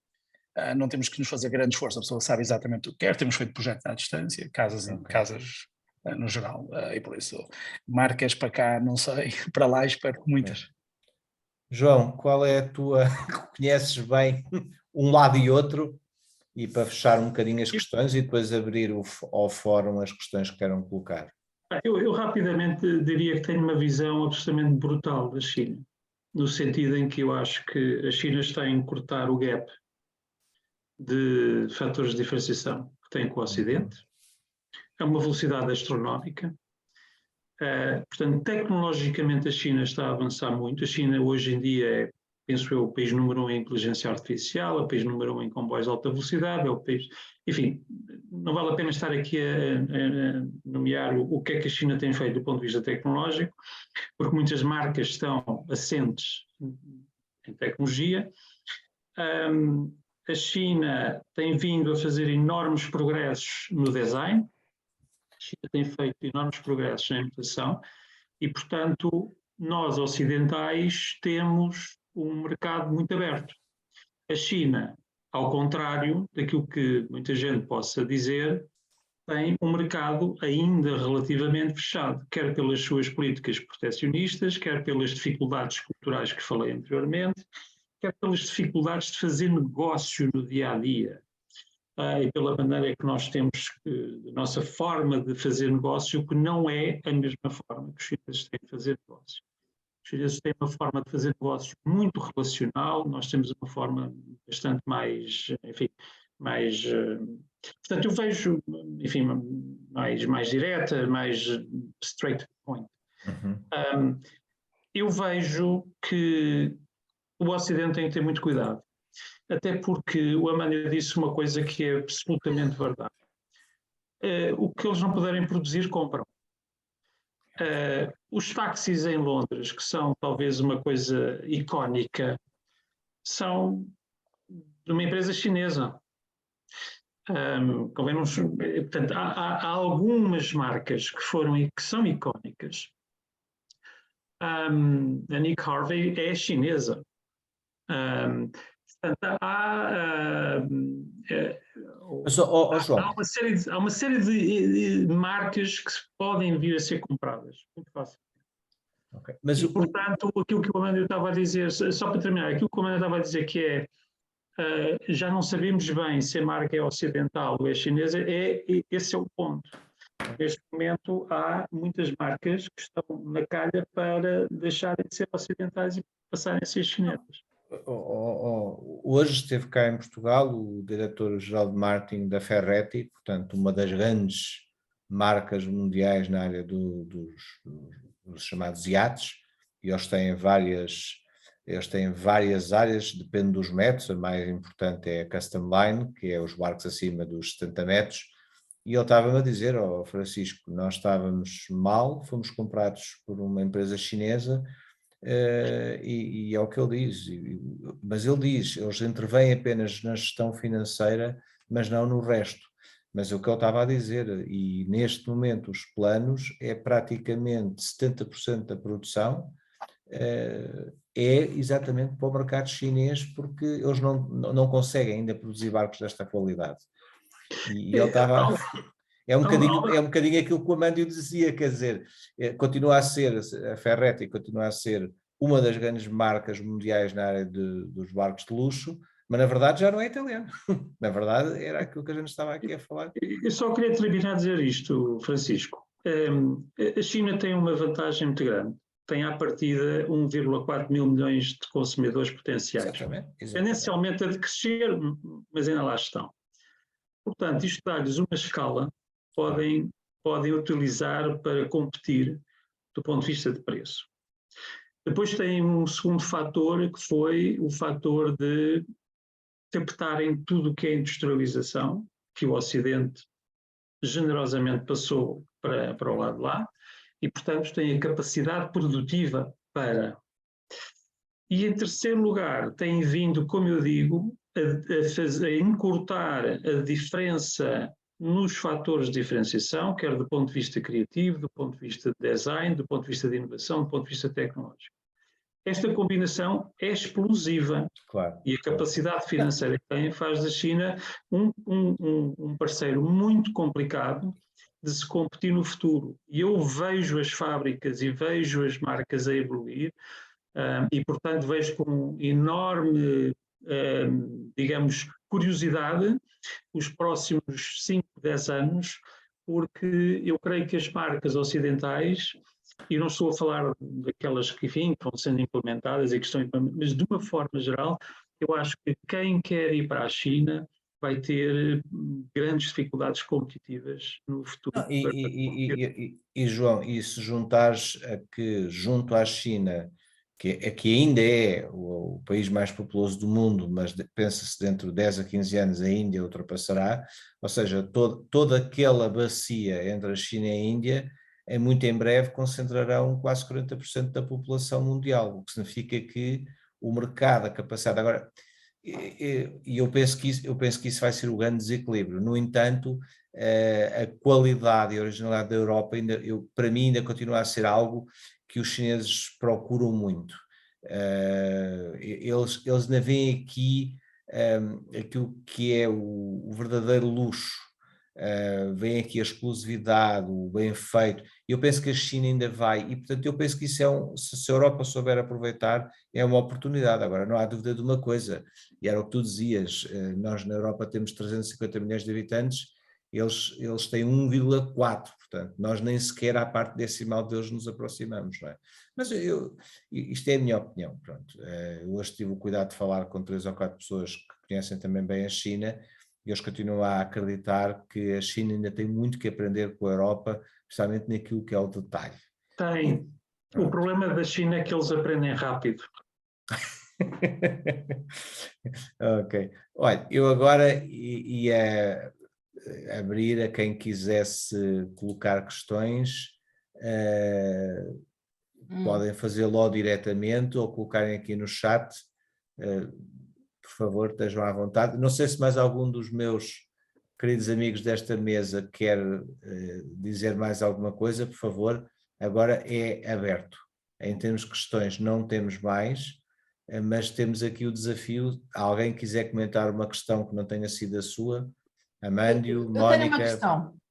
não temos que nos fazer grande esforço, a pessoa sabe exatamente o que quer, temos feito projetos à distância, casas no geral, e por isso marcas para cá, não sei, para lá espero que muitas. João, qual é a tua, conheces bem um lado e outro, e para fechar um bocadinho as questões e depois abrir ao fórum as questões que queiram colocar? Eu rapidamente diria que tenho uma visão absolutamente brutal da China, no sentido em que eu acho que a China está a encurtar o gap de fatores de diferenciação que tem com o Ocidente, a uma velocidade astronómica. Portanto, tecnologicamente a China está a avançar muito. A China hoje em dia é, penso eu, o país número 1 em inteligência artificial, é o país número 1 em comboios de alta velocidade, é o país... Enfim, não vale a pena estar aqui a nomear o que é que a China tem feito do ponto de vista tecnológico, porque muitas marcas estão assentes em tecnologia. A China tem vindo a fazer enormes progressos no design, a China tem feito enormes progressos na inovação e, portanto, nós ocidentais temos um mercado muito aberto. A China, ao contrário daquilo que muita gente possa dizer, tem um mercado ainda relativamente fechado, quer pelas suas políticas protecionistas, quer pelas dificuldades culturais que falei anteriormente, quer pelas dificuldades de fazer negócio no dia-a-dia, e pela maneira que nós temos, a nossa forma de fazer negócio, que não é a mesma forma que os chineses têm de fazer negócio. Os chineses têm uma forma de fazer negócio muito relacional, nós temos uma forma bastante mais, enfim, mais... portanto, eu vejo, enfim, mais direta, mais straight to the point. Eu vejo que o Ocidente tem que ter muito cuidado, até porque o Amândio disse uma coisa que é absolutamente verdade. O que eles não puderem produzir, compram. Os táxis em Londres, que são talvez uma coisa icónica, são de uma empresa chinesa. Portanto, há algumas marcas que são icónicas. A Nick Harvey é chinesa. Portanto, há uma série de marcas que podem vir a ser compradas, muito fácil. Okay. E, portanto, aquilo que o Amândio estava a dizer, só para terminar, aquilo que o Amândio estava a dizer que é, já não sabemos bem se a marca é ocidental ou é chinesa, esse é o ponto. Neste momento há muitas marcas que estão na calha para deixarem de ser ocidentais e passarem a ser chinesas. Hoje esteve cá em Portugal o diretor-geral de marketing da Ferretti, portanto uma das grandes marcas mundiais na área dos chamados iates, e eles têm várias áreas, depende dos metros. A mais importante é a Custom Line, que é os barcos acima dos 70 metros, e ele estava-me a dizer, Francisco, nós estávamos mal, fomos comprados por uma empresa chinesa, e é o que ele diz, mas ele diz, eles intervêm apenas na gestão financeira, mas não no resto. Mas o que ele estava a dizer, e neste momento os planos é praticamente 70% da produção, é exatamente para o mercado chinês, porque eles não conseguem ainda produzir barcos desta qualidade. E ele estava... É um bocadinho aquilo que o Amandio dizia, quer dizer, continua a ser, a Ferretti continua a ser uma das grandes marcas mundiais na área dos barcos de luxo, mas na verdade já não é italiano. Na verdade era aquilo que a gente estava aqui a falar. Eu só queria terminar a dizer isto, Francisco. A China tem uma vantagem muito grande. Tem à partida 1,4 mil milhões de consumidores potenciais. Exatamente. Tendencialmente a decrescer, mas ainda lá estão. Portanto, isto dá-lhes uma escala que podem utilizar para competir do ponto de vista de preço. Depois tem um segundo fator, que foi o fator de captarem tudo o que é industrialização, que o Ocidente generosamente passou para o lado de lá, e, portanto, têm a capacidade produtiva para. E, em terceiro lugar, têm vindo, como eu digo, a encurtar a diferença nos fatores de diferenciação, quer do ponto de vista criativo, do ponto de vista de design, do ponto de vista de inovação, do ponto de vista tecnológico. Esta combinação é explosiva, claro, e a capacidade financeira que tem faz da China um parceiro muito complicado de se competir no futuro. E eu vejo as fábricas e vejo as marcas a evoluir, e, portanto, vejo com enorme, digamos, curiosidade os próximos 5, 10 anos, porque eu creio que as marcas ocidentais, e não estou a falar daquelas que, enfim, estão sendo implementadas e que estão implementadas, mas de uma forma geral, eu acho que quem quer ir para a China vai ter grandes dificuldades competitivas no futuro. E João, e se juntares a que junto à China, que ainda é o país mais populoso do mundo, mas pensa-se dentro de 10 a 15 anos a Índia ultrapassará, ou seja, toda aquela bacia entre a China e a Índia, muito em breve concentrarão quase 40% da população mundial, o que significa que o mercado, a capacidade... Agora, e eu penso que isso vai ser o grande desequilíbrio. No entanto, a qualidade e a originalidade da Europa, para mim, ainda continua a ser algo que os chineses procuram muito. Eles ainda veem aqui aquilo que é o verdadeiro luxo, veem aqui a exclusividade, o bem feito. Eu penso que a China ainda vai, e portanto eu penso que isso se a Europa souber aproveitar, é uma oportunidade. Agora, não há dúvida de uma coisa, e era o que tu dizias, nós na Europa temos 350 milhões de habitantes, eles têm 1,4, portanto, nós nem sequer à parte decimal deles nos aproximamos, não é? Mas isto é a minha opinião, pronto. Eu hoje tive o cuidado de falar com 3 ou 4 pessoas que conhecem também bem a China, e eles continuam a acreditar que a China ainda tem muito que aprender com a Europa, especialmente naquilo que é o detalhe. Tem. O problema da China é que eles aprendem rápido. Ok. Olha, eu agora ia abrir a quem quisesse colocar questões, podem fazê-lo diretamente ou colocarem aqui no chat, por favor, estejam à vontade. Não sei se mais algum dos meus queridos amigos desta mesa quer dizer mais alguma coisa, por favor, agora é aberto. Em termos de questões não temos mais, mas temos aqui o desafio, alguém quiser comentar uma questão que não tenha sido a sua, Amandio, Mónica...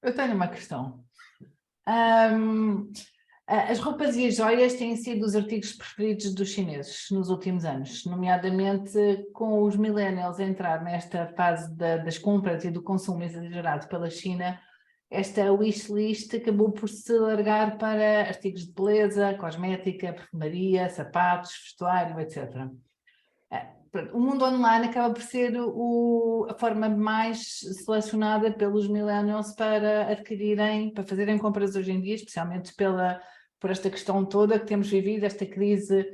Eu tenho uma questão. As roupas e as joias têm sido os artigos preferidos dos chineses nos últimos anos, nomeadamente com os millennials a entrar nesta fase das compras e do consumo exagerado pela China. Esta wishlist acabou por se alargar para artigos de beleza, cosmética, perfumaria, sapatos, vestuário, etc. o mundo online acaba por ser a forma mais selecionada pelos millennials para adquirirem, para fazerem compras hoje em dia, especialmente por esta questão toda que temos vivido, esta crise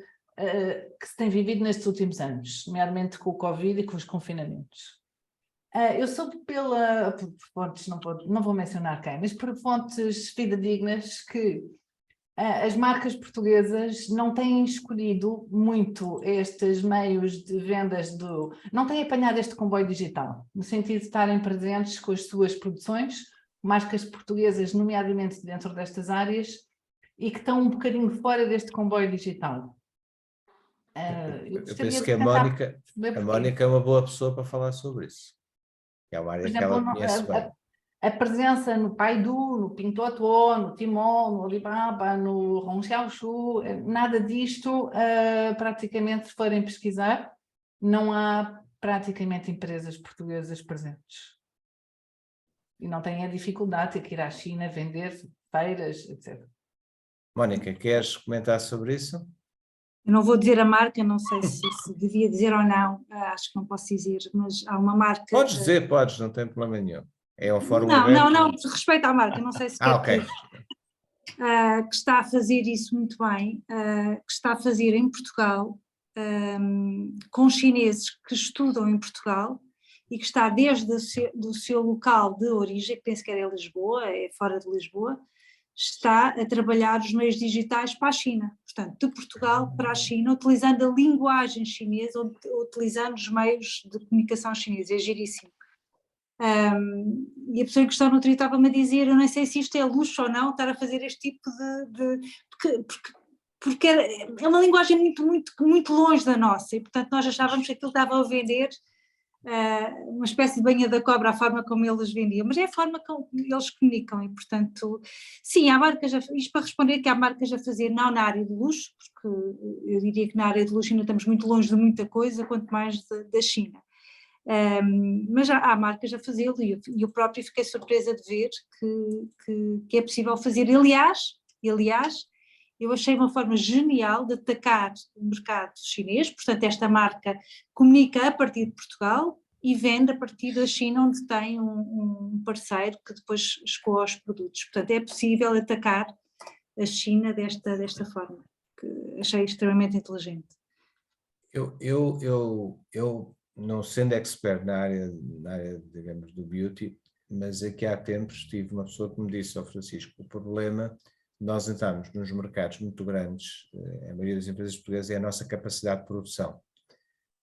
que se tem vivido nestes últimos anos, nomeadamente com o Covid e com os confinamentos. Eu soube por fontes, não vou mencionar quem, mas por fontes fidedignas que as marcas portuguesas não têm escolhido muito estes meios de vendas, não têm apanhado este comboio digital, no sentido de estarem presentes com as suas produções, marcas portuguesas, nomeadamente dentro destas áreas, e que estão um bocadinho fora deste comboio digital. Eu penso que a Mónica é uma boa pessoa para falar sobre isso. É uma área que ela conhece bem. A presença no Baidu, no Pinduoduo, no Tmall, no Alibaba, no Hongxiaoshu, nada disto, praticamente, se forem pesquisar, não há praticamente empresas portuguesas presentes. E não têm a dificuldade de ter que ir à China vender, feiras, etc. Mónica, queres comentar sobre isso? Eu não vou dizer a marca, não sei se devia dizer ou não, acho que não posso dizer, mas há uma marca... Podes dizer, podes, não tem problema nenhum. É um fórum aberto. Não, respeito à marca, não sei se quer ok. Que está a fazer isso muito bem, que está a fazer em Portugal, com chineses que estudam em Portugal e que está desde o seu local de origem, que penso que era Lisboa, é fora de Lisboa, está a trabalhar os meios digitais para a China, portanto, de Portugal para a China, utilizando a linguagem chinesa, utilizando os meios de comunicação chineses, é giríssimo. E a pessoa em questão no outro dia estava-me a dizer, eu não sei se isto é luxo ou não, estar a fazer este tipo porque é uma linguagem muito longe da nossa, e portanto nós achávamos que aquilo estava a vender uma espécie de banha da cobra, a forma como eles vendiam, mas é a forma como eles comunicam, e portanto, sim, há marcas, isto para responder que há marcas a fazer, não na área de luxo, porque eu diria que na área de luxo ainda estamos muito longe de muita coisa, quanto mais da China. Mas há marcas a fazê-lo, e eu próprio fiquei surpresa de ver que é possível fazer. Aliás, eu achei uma forma genial de atacar o mercado chinês, portanto esta marca comunica a partir de Portugal e vende a partir da China, onde tem um parceiro que depois escoa os produtos. Portanto é possível atacar a China desta forma, que achei extremamente inteligente. Eu não sendo expert na área, digamos, do beauty, mas aqui há tempos tive uma pessoa que me disse, Francisco, o problema... Nós entramos nos mercados muito grandes, a maioria das empresas portuguesas é a nossa capacidade de produção.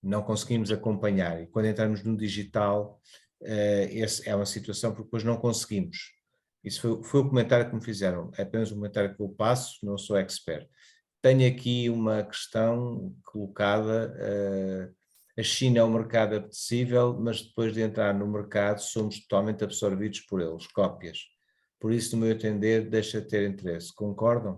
Não conseguimos acompanhar, e quando entramos no digital, essa é uma situação porque depois não conseguimos. Isso foi o comentário que me fizeram, é apenas um comentário que eu passo, não sou expert. Tenho aqui uma questão colocada, a China é um mercado apetecível, mas depois de entrar no mercado somos totalmente absorvidos por eles, cópias. Por isso, no meu entender, deixa de ter interesse. Concordam?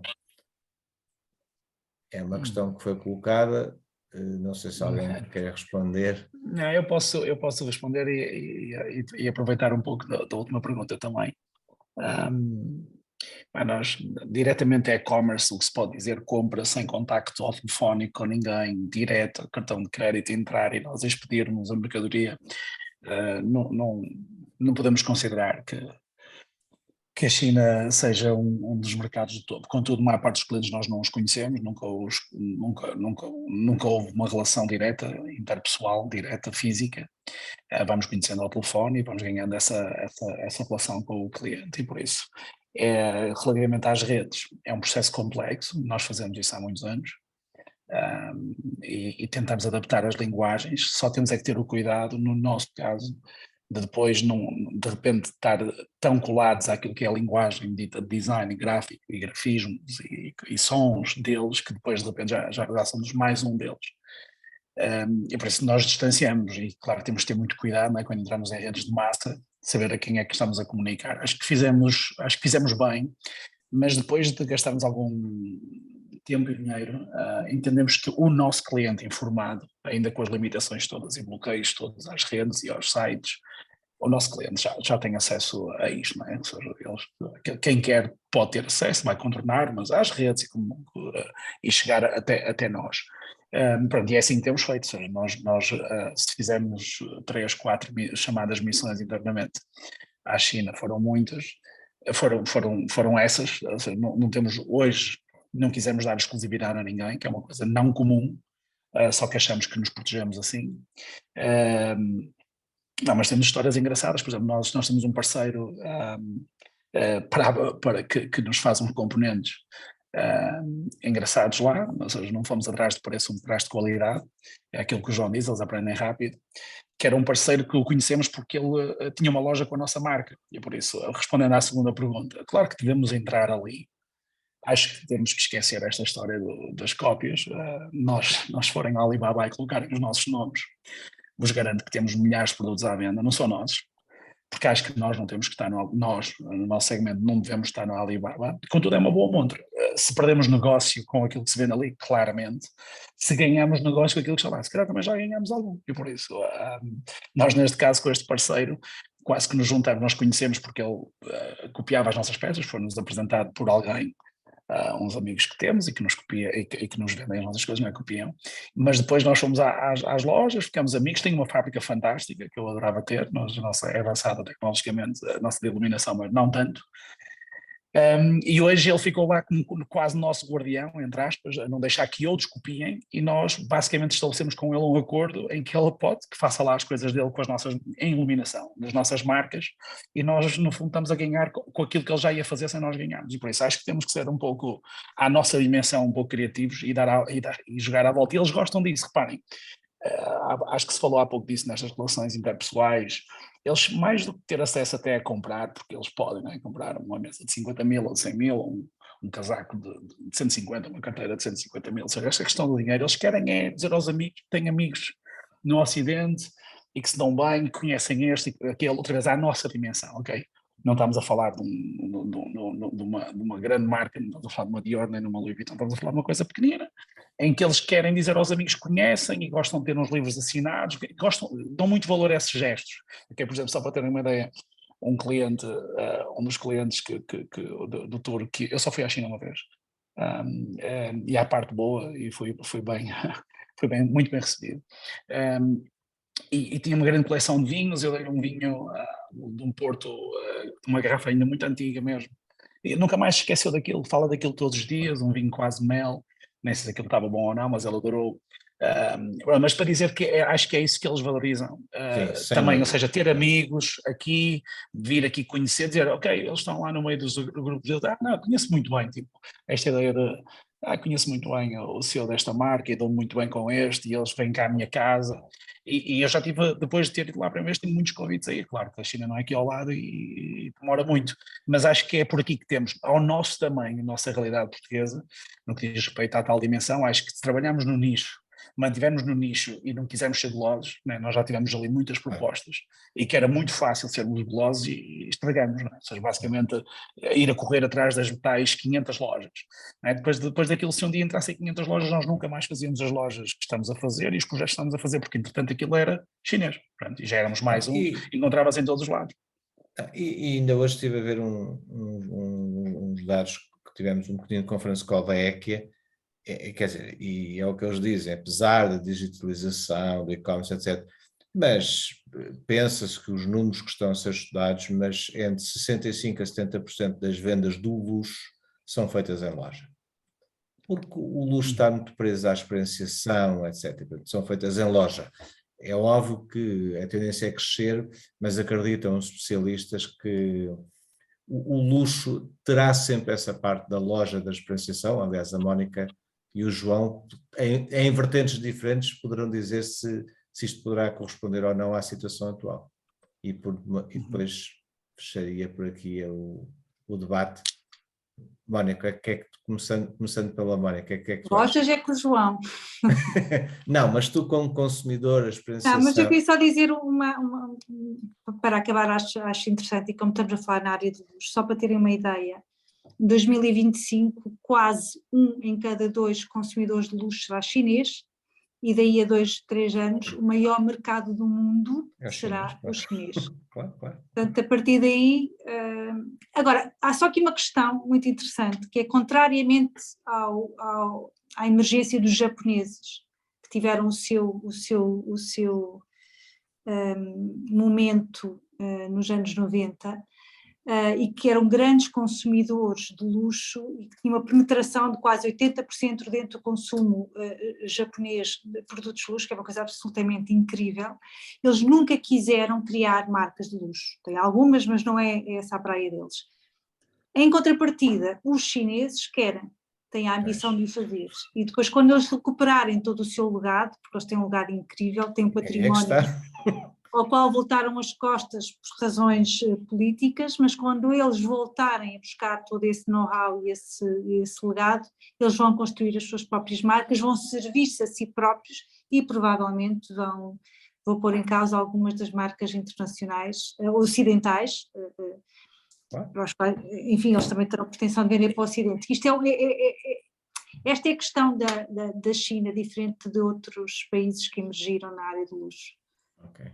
É uma questão que foi colocada, não sei se alguém quer responder. Não, eu posso responder e aproveitar um pouco da última pergunta também. Nós, diretamente e-commerce, o que se pode dizer, compra sem contacto ao telefónico com ninguém, direto, cartão de crédito, entrar e nós expedirmos a mercadoria, não podemos considerar que a China seja um dos mercados de todo. Contudo, a maior parte dos clientes nós não os conhecemos, nunca houve uma relação direta, interpessoal, direta, física. Vamos conhecendo ao telefone e vamos ganhando essa relação com o cliente, e por isso, relativamente às redes, é um processo complexo, nós fazemos isso há muitos anos, e tentamos adaptar as linguagens, só temos é que ter o cuidado, no nosso caso, de depois de repente estar tão colados àquilo que é a linguagem dita de design gráfico e grafismos e sons deles, que depois de repente já somos mais um deles. E por isso nós distanciamos, e claro que temos que ter muito cuidado, não é, quando entramos em redes de massa, saber a quem é que estamos a comunicar. Acho que fizemos bem, mas depois de gastarmos algum tempo e dinheiro, entendemos que o nosso cliente informado, ainda com as limitações todas e bloqueios todos às redes e aos sites, o nosso cliente já tem acesso a isto, não é? Ou seja, quem quer pode ter acesso, vai contornar, mas às redes e chegar até nós. Pronto, e é assim que temos feito, ou seja, nós se fizermos 3, 4 chamadas missões internamente à China, foram muitas, foram essas, ou seja, não temos hoje, não quisemos dar exclusividade a ninguém, que é uma coisa não comum, só que achamos que nos protegemos assim. Não, mas temos histórias engraçadas, por exemplo, nós temos um parceiro que nos faz uns componentes engraçados lá, ou seja, não fomos atrás de preço, fomos atrás de qualidade, é aquilo que o João diz, eles aprendem rápido, que era um parceiro que o conhecemos porque ele tinha uma loja com a nossa marca, e por isso, respondendo à segunda pergunta, claro que devemos entrar ali, acho que temos que esquecer esta história das cópias, nós forem ao Alibaba e colocarem os nossos nomes, vos garanto que temos milhares de produtos à venda, não são nossos, porque acho que nós não temos que estar no nosso segmento não devemos estar no Alibaba, contudo é uma boa montra, se perdemos negócio com aquilo que se vende ali, claramente, se ganhamos negócio com aquilo que está lá, se calhar também já ganhamos algum, e por isso, nós neste caso com este parceiro, quase que nos juntamos, nós conhecemos porque ele copiava as nossas peças, foi-nos apresentado por alguém, uns amigos que temos e que nos copia e que nos vendem as nossas coisas, não é copiam, mas depois nós fomos às lojas, ficamos amigos, tem uma fábrica fantástica que eu adorava ter, a nossa é avançada tecnologicamente, a nossa de iluminação, mas não tanto, e hoje ele ficou lá como quase nosso guardião, entre aspas, a não deixar que outros copiem, e nós basicamente estabelecemos com ele um acordo em que ele pode, que faça lá as coisas dele com as nossas, em iluminação, das nossas marcas, e nós no fundo estamos a ganhar com aquilo que ele já ia fazer sem nós ganharmos, e por isso acho que temos que ser um pouco, à nossa dimensão, um pouco criativos e jogar à volta, e eles gostam disso, reparem. Acho que se falou há pouco disso nestas relações interpessoais, eles mais do que ter acesso até a comprar, porque eles podem, não é? Comprar uma mesa de 50 mil ou de 100 mil, um casaco de 150, uma carteira de 150 mil, ou seja, esta questão do dinheiro, eles querem é dizer aos amigos que têm amigos no Ocidente e que se dão bem, que conhecem este e aquele, outra vez à nossa dimensão, ok? Não estamos a falar de uma grande marca, não estamos a falar de uma Dior nem de uma Louis Vuitton, estamos a falar de uma coisa pequenina, em que eles querem dizer aos amigos que conhecem e gostam de ter uns livros assinados, dão muito valor a esses gestos. Okay, por exemplo, só para terem uma ideia, um dos clientes do tour, que eu só fui à China uma vez, e à parte boa, e fui bem, muito bem recebido. E tinha uma grande coleção de vinhos, eu dei um vinho de um Porto, uma garrafa ainda muito antiga mesmo, e nunca mais se esqueceu daquilo, fala daquilo todos os dias, um vinho quase mel, nem sei se aquilo estava bom ou não, mas ela adorou. Mas para dizer que acho que é isso que eles valorizam também, ou seja, ter amigos aqui, vir aqui conhecer, dizer, ok, eles estão lá no meio dos grupos deles, não, conheço muito bem, tipo, esta ideia de conheço muito bem o CEO desta marca e dou muito bem com este, e eles vêm cá à minha casa, e eu já tive, depois de ter ido lá para vez, tenho muitos convites aí, claro que a China não é aqui ao lado e demora muito, mas acho que é por aqui que temos, ao nosso tamanho, a nossa realidade portuguesa, no que diz respeito à tal dimensão, acho que se trabalharmos no nicho, mantivermos no nicho e não quisermos ser golosos, né? Nós já tivemos ali muitas propostas e que era muito fácil sermos golosos e estragamos, né? Ou seja, basicamente ir a correr atrás das tais 500 lojas. Né? Depois daquilo, se um dia entrassem 500 lojas, nós nunca mais fazíamos as lojas que estamos a fazer e os projetos que estamos a fazer, porque entretanto aquilo era chinês, pronto, e já éramos mais encontravas em todos os lados. E ainda hoje estive a ver uns dados que tivemos um bocadinho de conference call da EQIA, quer dizer, e é o que eles dizem, apesar da digitalização, do e-commerce, etc., mas pensa-se que os números que estão a ser estudados, mas entre 65% a 70% das vendas do luxo são feitas em loja. Porque o luxo está muito preso à experienciação, etc., são feitas em loja. É óbvio que a tendência é crescer, mas acreditam os especialistas que o luxo terá sempre essa parte da loja da experienciação. Aliás, a Mónica e o João, em vertentes diferentes, poderão dizer se isto poderá corresponder ou não à situação atual. E depois fecharia por aqui o debate. Mónica, que é que começando pela Mónica, o que é que tu Lojas é com o João. Não, mas tu como consumidor, a experienciação... Não, mas eu queria só dizer para acabar, acho interessante, e como estamos a falar na área de luxo, só para terem uma ideia, em 2025 quase 1 em cada 2 consumidores de luxo será chinês, e daí a 2, 3 anos o maior mercado do mundo será o chinês. Claro. Portanto, a partir daí... Agora, há só aqui uma questão muito interessante, que é contrariamente à emergência dos japoneses, que tiveram o seu momento nos anos 90, e que eram grandes consumidores de luxo e que tinham uma penetração de quase 80% dentro do consumo japonês de produtos de luxo, que é uma coisa absolutamente incrível. Eles nunca quiseram criar marcas de luxo. Tem algumas, mas não é essa a praia deles. Em contrapartida, os chineses têm a ambição de o fazer. E depois, quando eles recuperarem todo o seu legado, porque eles têm um legado incrível, têm um património ao qual voltaram as costas por razões políticas, mas quando eles voltarem a buscar todo esse know-how e esse legado, eles vão construir as suas próprias marcas, vão servir-se a si próprios e provavelmente vão pôr em causa algumas das marcas internacionais, ocidentais, para os quais, enfim, eles também terão pretensão de vender para o Ocidente. Esta é a questão da China, diferente de outros países que emergiram na área do luxo. Ok.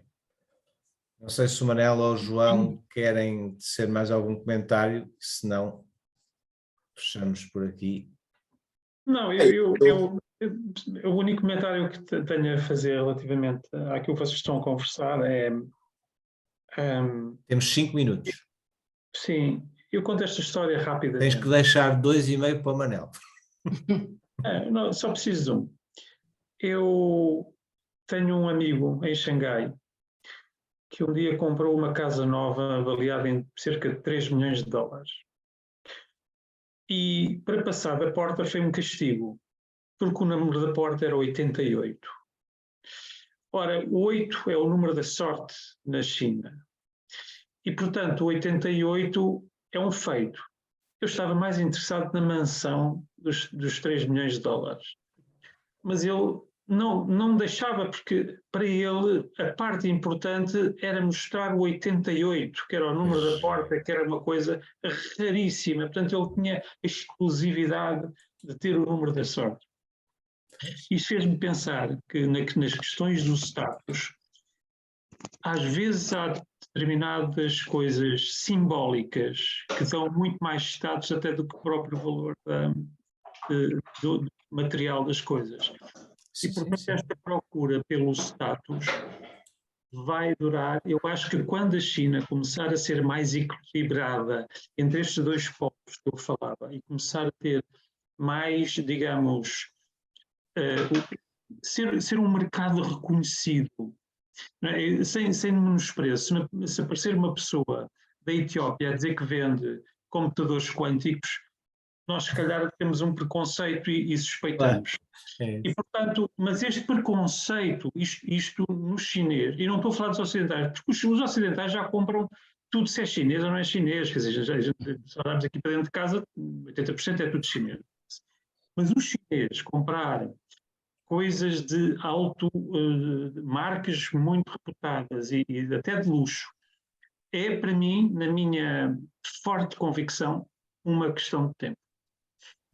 Não sei se o Manel ou o João querem tecer mais algum comentário, se não, fechamos por aqui. Não, o único comentário que tenho a fazer relativamente àquilo que vocês estão a conversar é... Temos 5 minutos. Sim, eu conto esta história rapidamente. Tens que deixar 2,5 para o Manel. Não, só preciso de um. Eu tenho um amigo em Xangai que um dia comprou uma casa nova avaliada em cerca de 3 milhões de dólares. E para passar da porta foi um castigo, porque o número da porta era 88. Ora, o 8 é o número da sorte na China. E, portanto, o 88 é um feito. Eu estava mais interessado na mansão dos 3 milhões de dólares. Mas ele não deixava, porque para ele a parte importante era mostrar o 88, que era o número da porta, que era uma coisa raríssima. Portanto, ele tinha a exclusividade de ter o número da sorte. Isso fez-me pensar que nas questões do status, às vezes há determinadas coisas simbólicas que dão muito mais status até do que o próprio valor do material das coisas. E, portanto, esta procura pelo status vai durar. Eu acho que quando a China começar a ser mais equilibrada entre estes dois povos que eu falava e começar a ter mais, digamos, ser um mercado reconhecido, sem menospreço, se aparecer uma pessoa da Etiópia a dizer que vende computadores quânticos, nós se calhar temos um preconceito e suspeitamos. E, portanto, mas este preconceito, isto no chinês, e não estou a falar dos ocidentais, porque os ocidentais já compram tudo se é chinês ou não é chinês, quer dizer, se olharmos aqui para dentro de casa, 80% é tudo chinês. Mas os chineses comprar coisas de marcas muito reputadas e até de luxo, é para mim, na minha forte convicção, uma questão de tempo.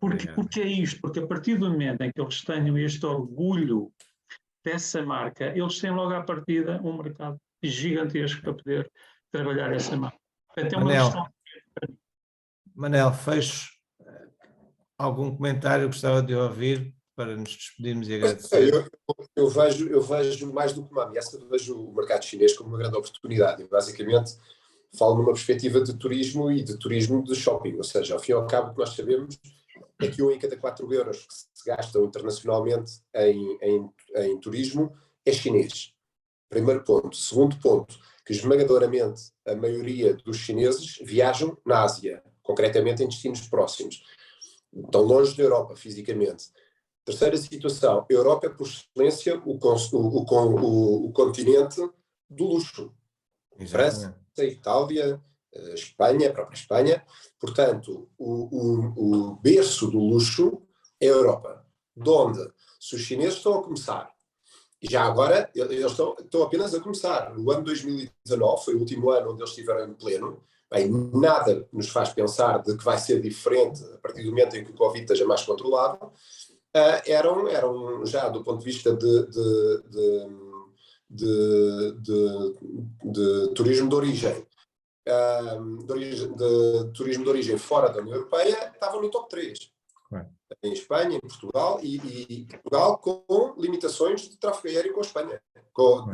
Porque é isto, porque a partir do momento em que eles tenham este orgulho dessa marca, eles têm logo à partida um mercado gigantesco para poder trabalhar essa marca. Portanto, é uma questão de... Manel, fecho. Algum comentário gostava de ouvir para nos despedirmos e agradecer? Eu vejo mais do que uma ameaça, eu vejo o mercado chinês como uma grande oportunidade. Eu, basicamente, falo numa perspectiva de turismo e de turismo de shopping, ou seja, ao fim e ao cabo, o que nós sabemos é que 1 em cada 4 euros que se gastam internacionalmente em turismo é chinês. Primeiro ponto. Segundo ponto, que esmagadoramente a maioria dos chineses viajam na Ásia, concretamente em destinos próximos. Estão longe da Europa, fisicamente. Terceira situação, a Europa é, por excelência, o continente do luxo. França, Itália, Espanha, a própria Espanha. Portanto, o berço do luxo é a Europa, de onde, se os chineses estão a começar, e já agora eles estão apenas a começar, o ano 2019 foi o último ano onde eles estiveram em pleno, bem, nada nos faz pensar de que vai ser diferente a partir do momento em que o Covid esteja mais controlado, eram já do ponto de vista de turismo de origem, de turismo de origem fora da União Europeia, estavam no top 3. em Espanha, em Portugal, e Portugal com limitações de tráfego aéreo com a Espanha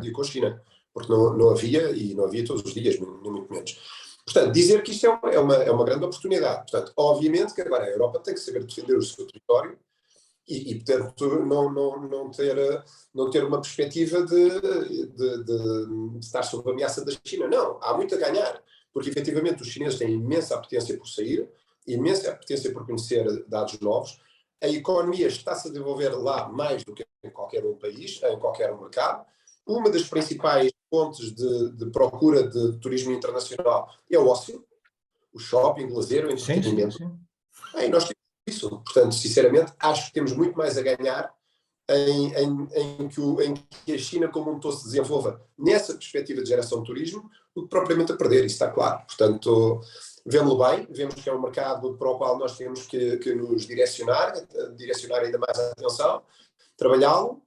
e com a China, porque não havia todos os dias, nem muito menos. Portanto, dizer que isto é uma grande oportunidade. Portanto, obviamente que agora a Europa tem que saber defender o seu território e portanto, não ter uma perspectiva de estar sob ameaça da China. Não, há muito a ganhar, porque efetivamente os chineses têm imensa apetência por sair, imensa apetência por conhecer dados novos. A economia está-se a desenvolver lá mais do que em qualquer um país, em qualquer um mercado. Uma das principais fontes de procura de turismo internacional é o ócio, o shopping, o lazer, o entretenimento. Sim. E nós temos isso. Portanto, sinceramente, acho que temos muito mais a ganhar em que a China como um todo se desenvolva nessa perspectiva de geração de turismo do que propriamente a perder, isso está claro. Portanto, vemos-lo bem, vemos que é um mercado para o qual nós temos que nos direcionar ainda mais a atenção, trabalhá-lo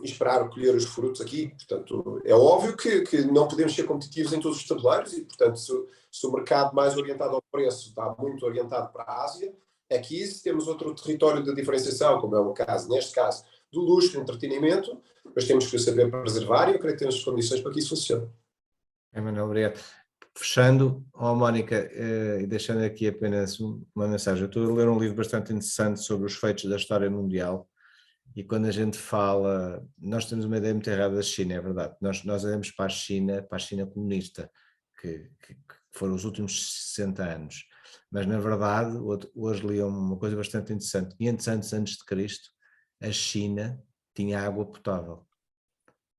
e esperar colher os frutos aqui. Portanto, é óbvio que não podemos ser competitivos em todos os tabuleiros e, portanto, se o mercado mais orientado ao preço está muito orientado para a Ásia, aqui se temos outro território de diferenciação, como é o caso, neste caso, do luxo, do entretenimento, mas temos que saber preservar e eu creio que temos as condições para que isso funcione. Manuel, obrigado. Fechando, Mónica, e deixando aqui apenas uma mensagem. Eu estou a ler um livro bastante interessante sobre os feitos da história mundial e quando a gente fala, nós temos uma ideia muito errada da China, é verdade. Nós olhamos para a China comunista, que foram os últimos 60 anos. Mas, na verdade, hoje li uma coisa bastante interessante. 500 anos antes de Cristo, a China tinha água potável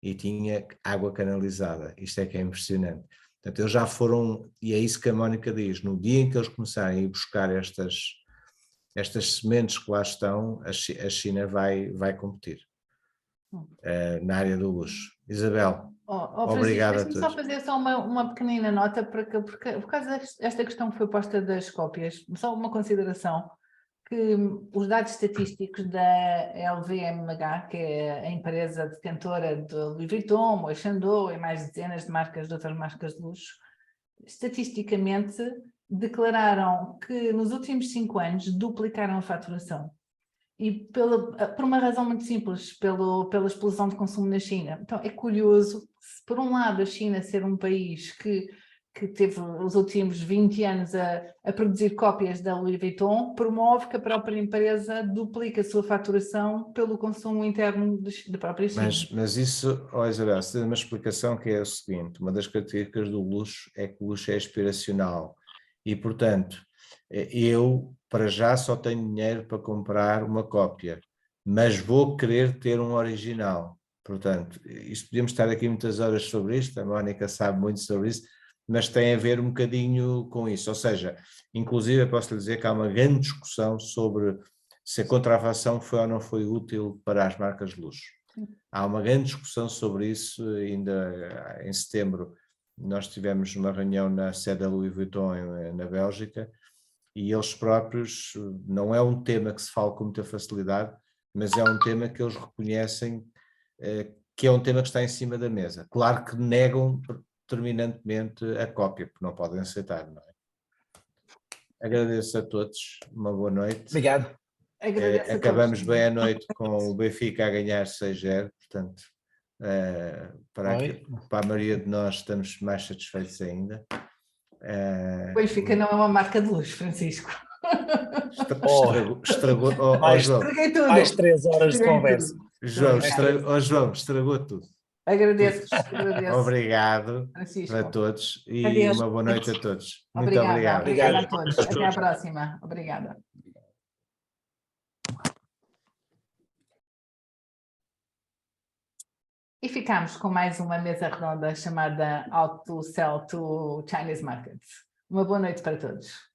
e tinha água canalizada. Isto é que é impressionante. Portanto, eles já foram, e é isso que a Mónica diz, no dia em que eles começarem a ir buscar estas sementes que lá estão, a China vai competir na área do luxo. Isabel, obrigado a todos. Deixa-me só fazer só uma pequenina nota, porque por causa desta questão que foi posta das cópias, só uma consideração, que os dados estatísticos da LVMH, que é a empresa detentora de Louis Vuitton, Moët Chandon e mais dezenas de marcas, de outras marcas de luxo, estatisticamente declararam que nos últimos 5 anos duplicaram a faturação. E por uma razão muito simples, pela explosão de consumo na China. Então é curioso, por um lado a China ser um país que teve os últimos 20 anos a produzir cópias da Louis Vuitton, promove que a própria empresa duplica a sua faturação pelo consumo interno da própria China. Mas isso, Isabel, você tem uma explicação que é o seguinte, uma das características do luxo é que o luxo é aspiracional e, portanto, eu para já só tenho dinheiro para comprar uma cópia, mas vou querer ter um original. Portanto, isto podemos estar aqui muitas horas sobre isto, a Mónica sabe muito sobre isso, mas tem a ver um bocadinho com isso, ou seja, inclusive eu posso lhe dizer que há uma grande discussão sobre se a contrafação foi ou não foi útil para as marcas de luxo. Há uma grande discussão sobre isso, ainda em setembro nós tivemos uma reunião na sede da Louis Vuitton na Bélgica e eles próprios, não é um tema que se fala com muita facilidade, mas é um tema que eles reconhecem que é um tema que está em cima da mesa. Claro que negam terminantemente a cópia, porque não podem aceitar, não é? Agradeço a todos, uma boa noite. Obrigado. Acabamos bem a noite com o Benfica a ganhar 6-0, portanto, para a maioria de nós estamos mais satisfeitos ainda. O Benfica não é uma marca de luxo, Francisco. Estragou, mais 3 horas de conversa. João, estragou tudo. Agradeço. Obrigado, Francisco, a todos e uma boa noite a todos. Muito obrigado. Obrigada a todos. Até à próxima. Obrigada. E ficamos com mais uma mesa redonda chamada How to Sell to Chinese Markets. Uma boa noite para todos.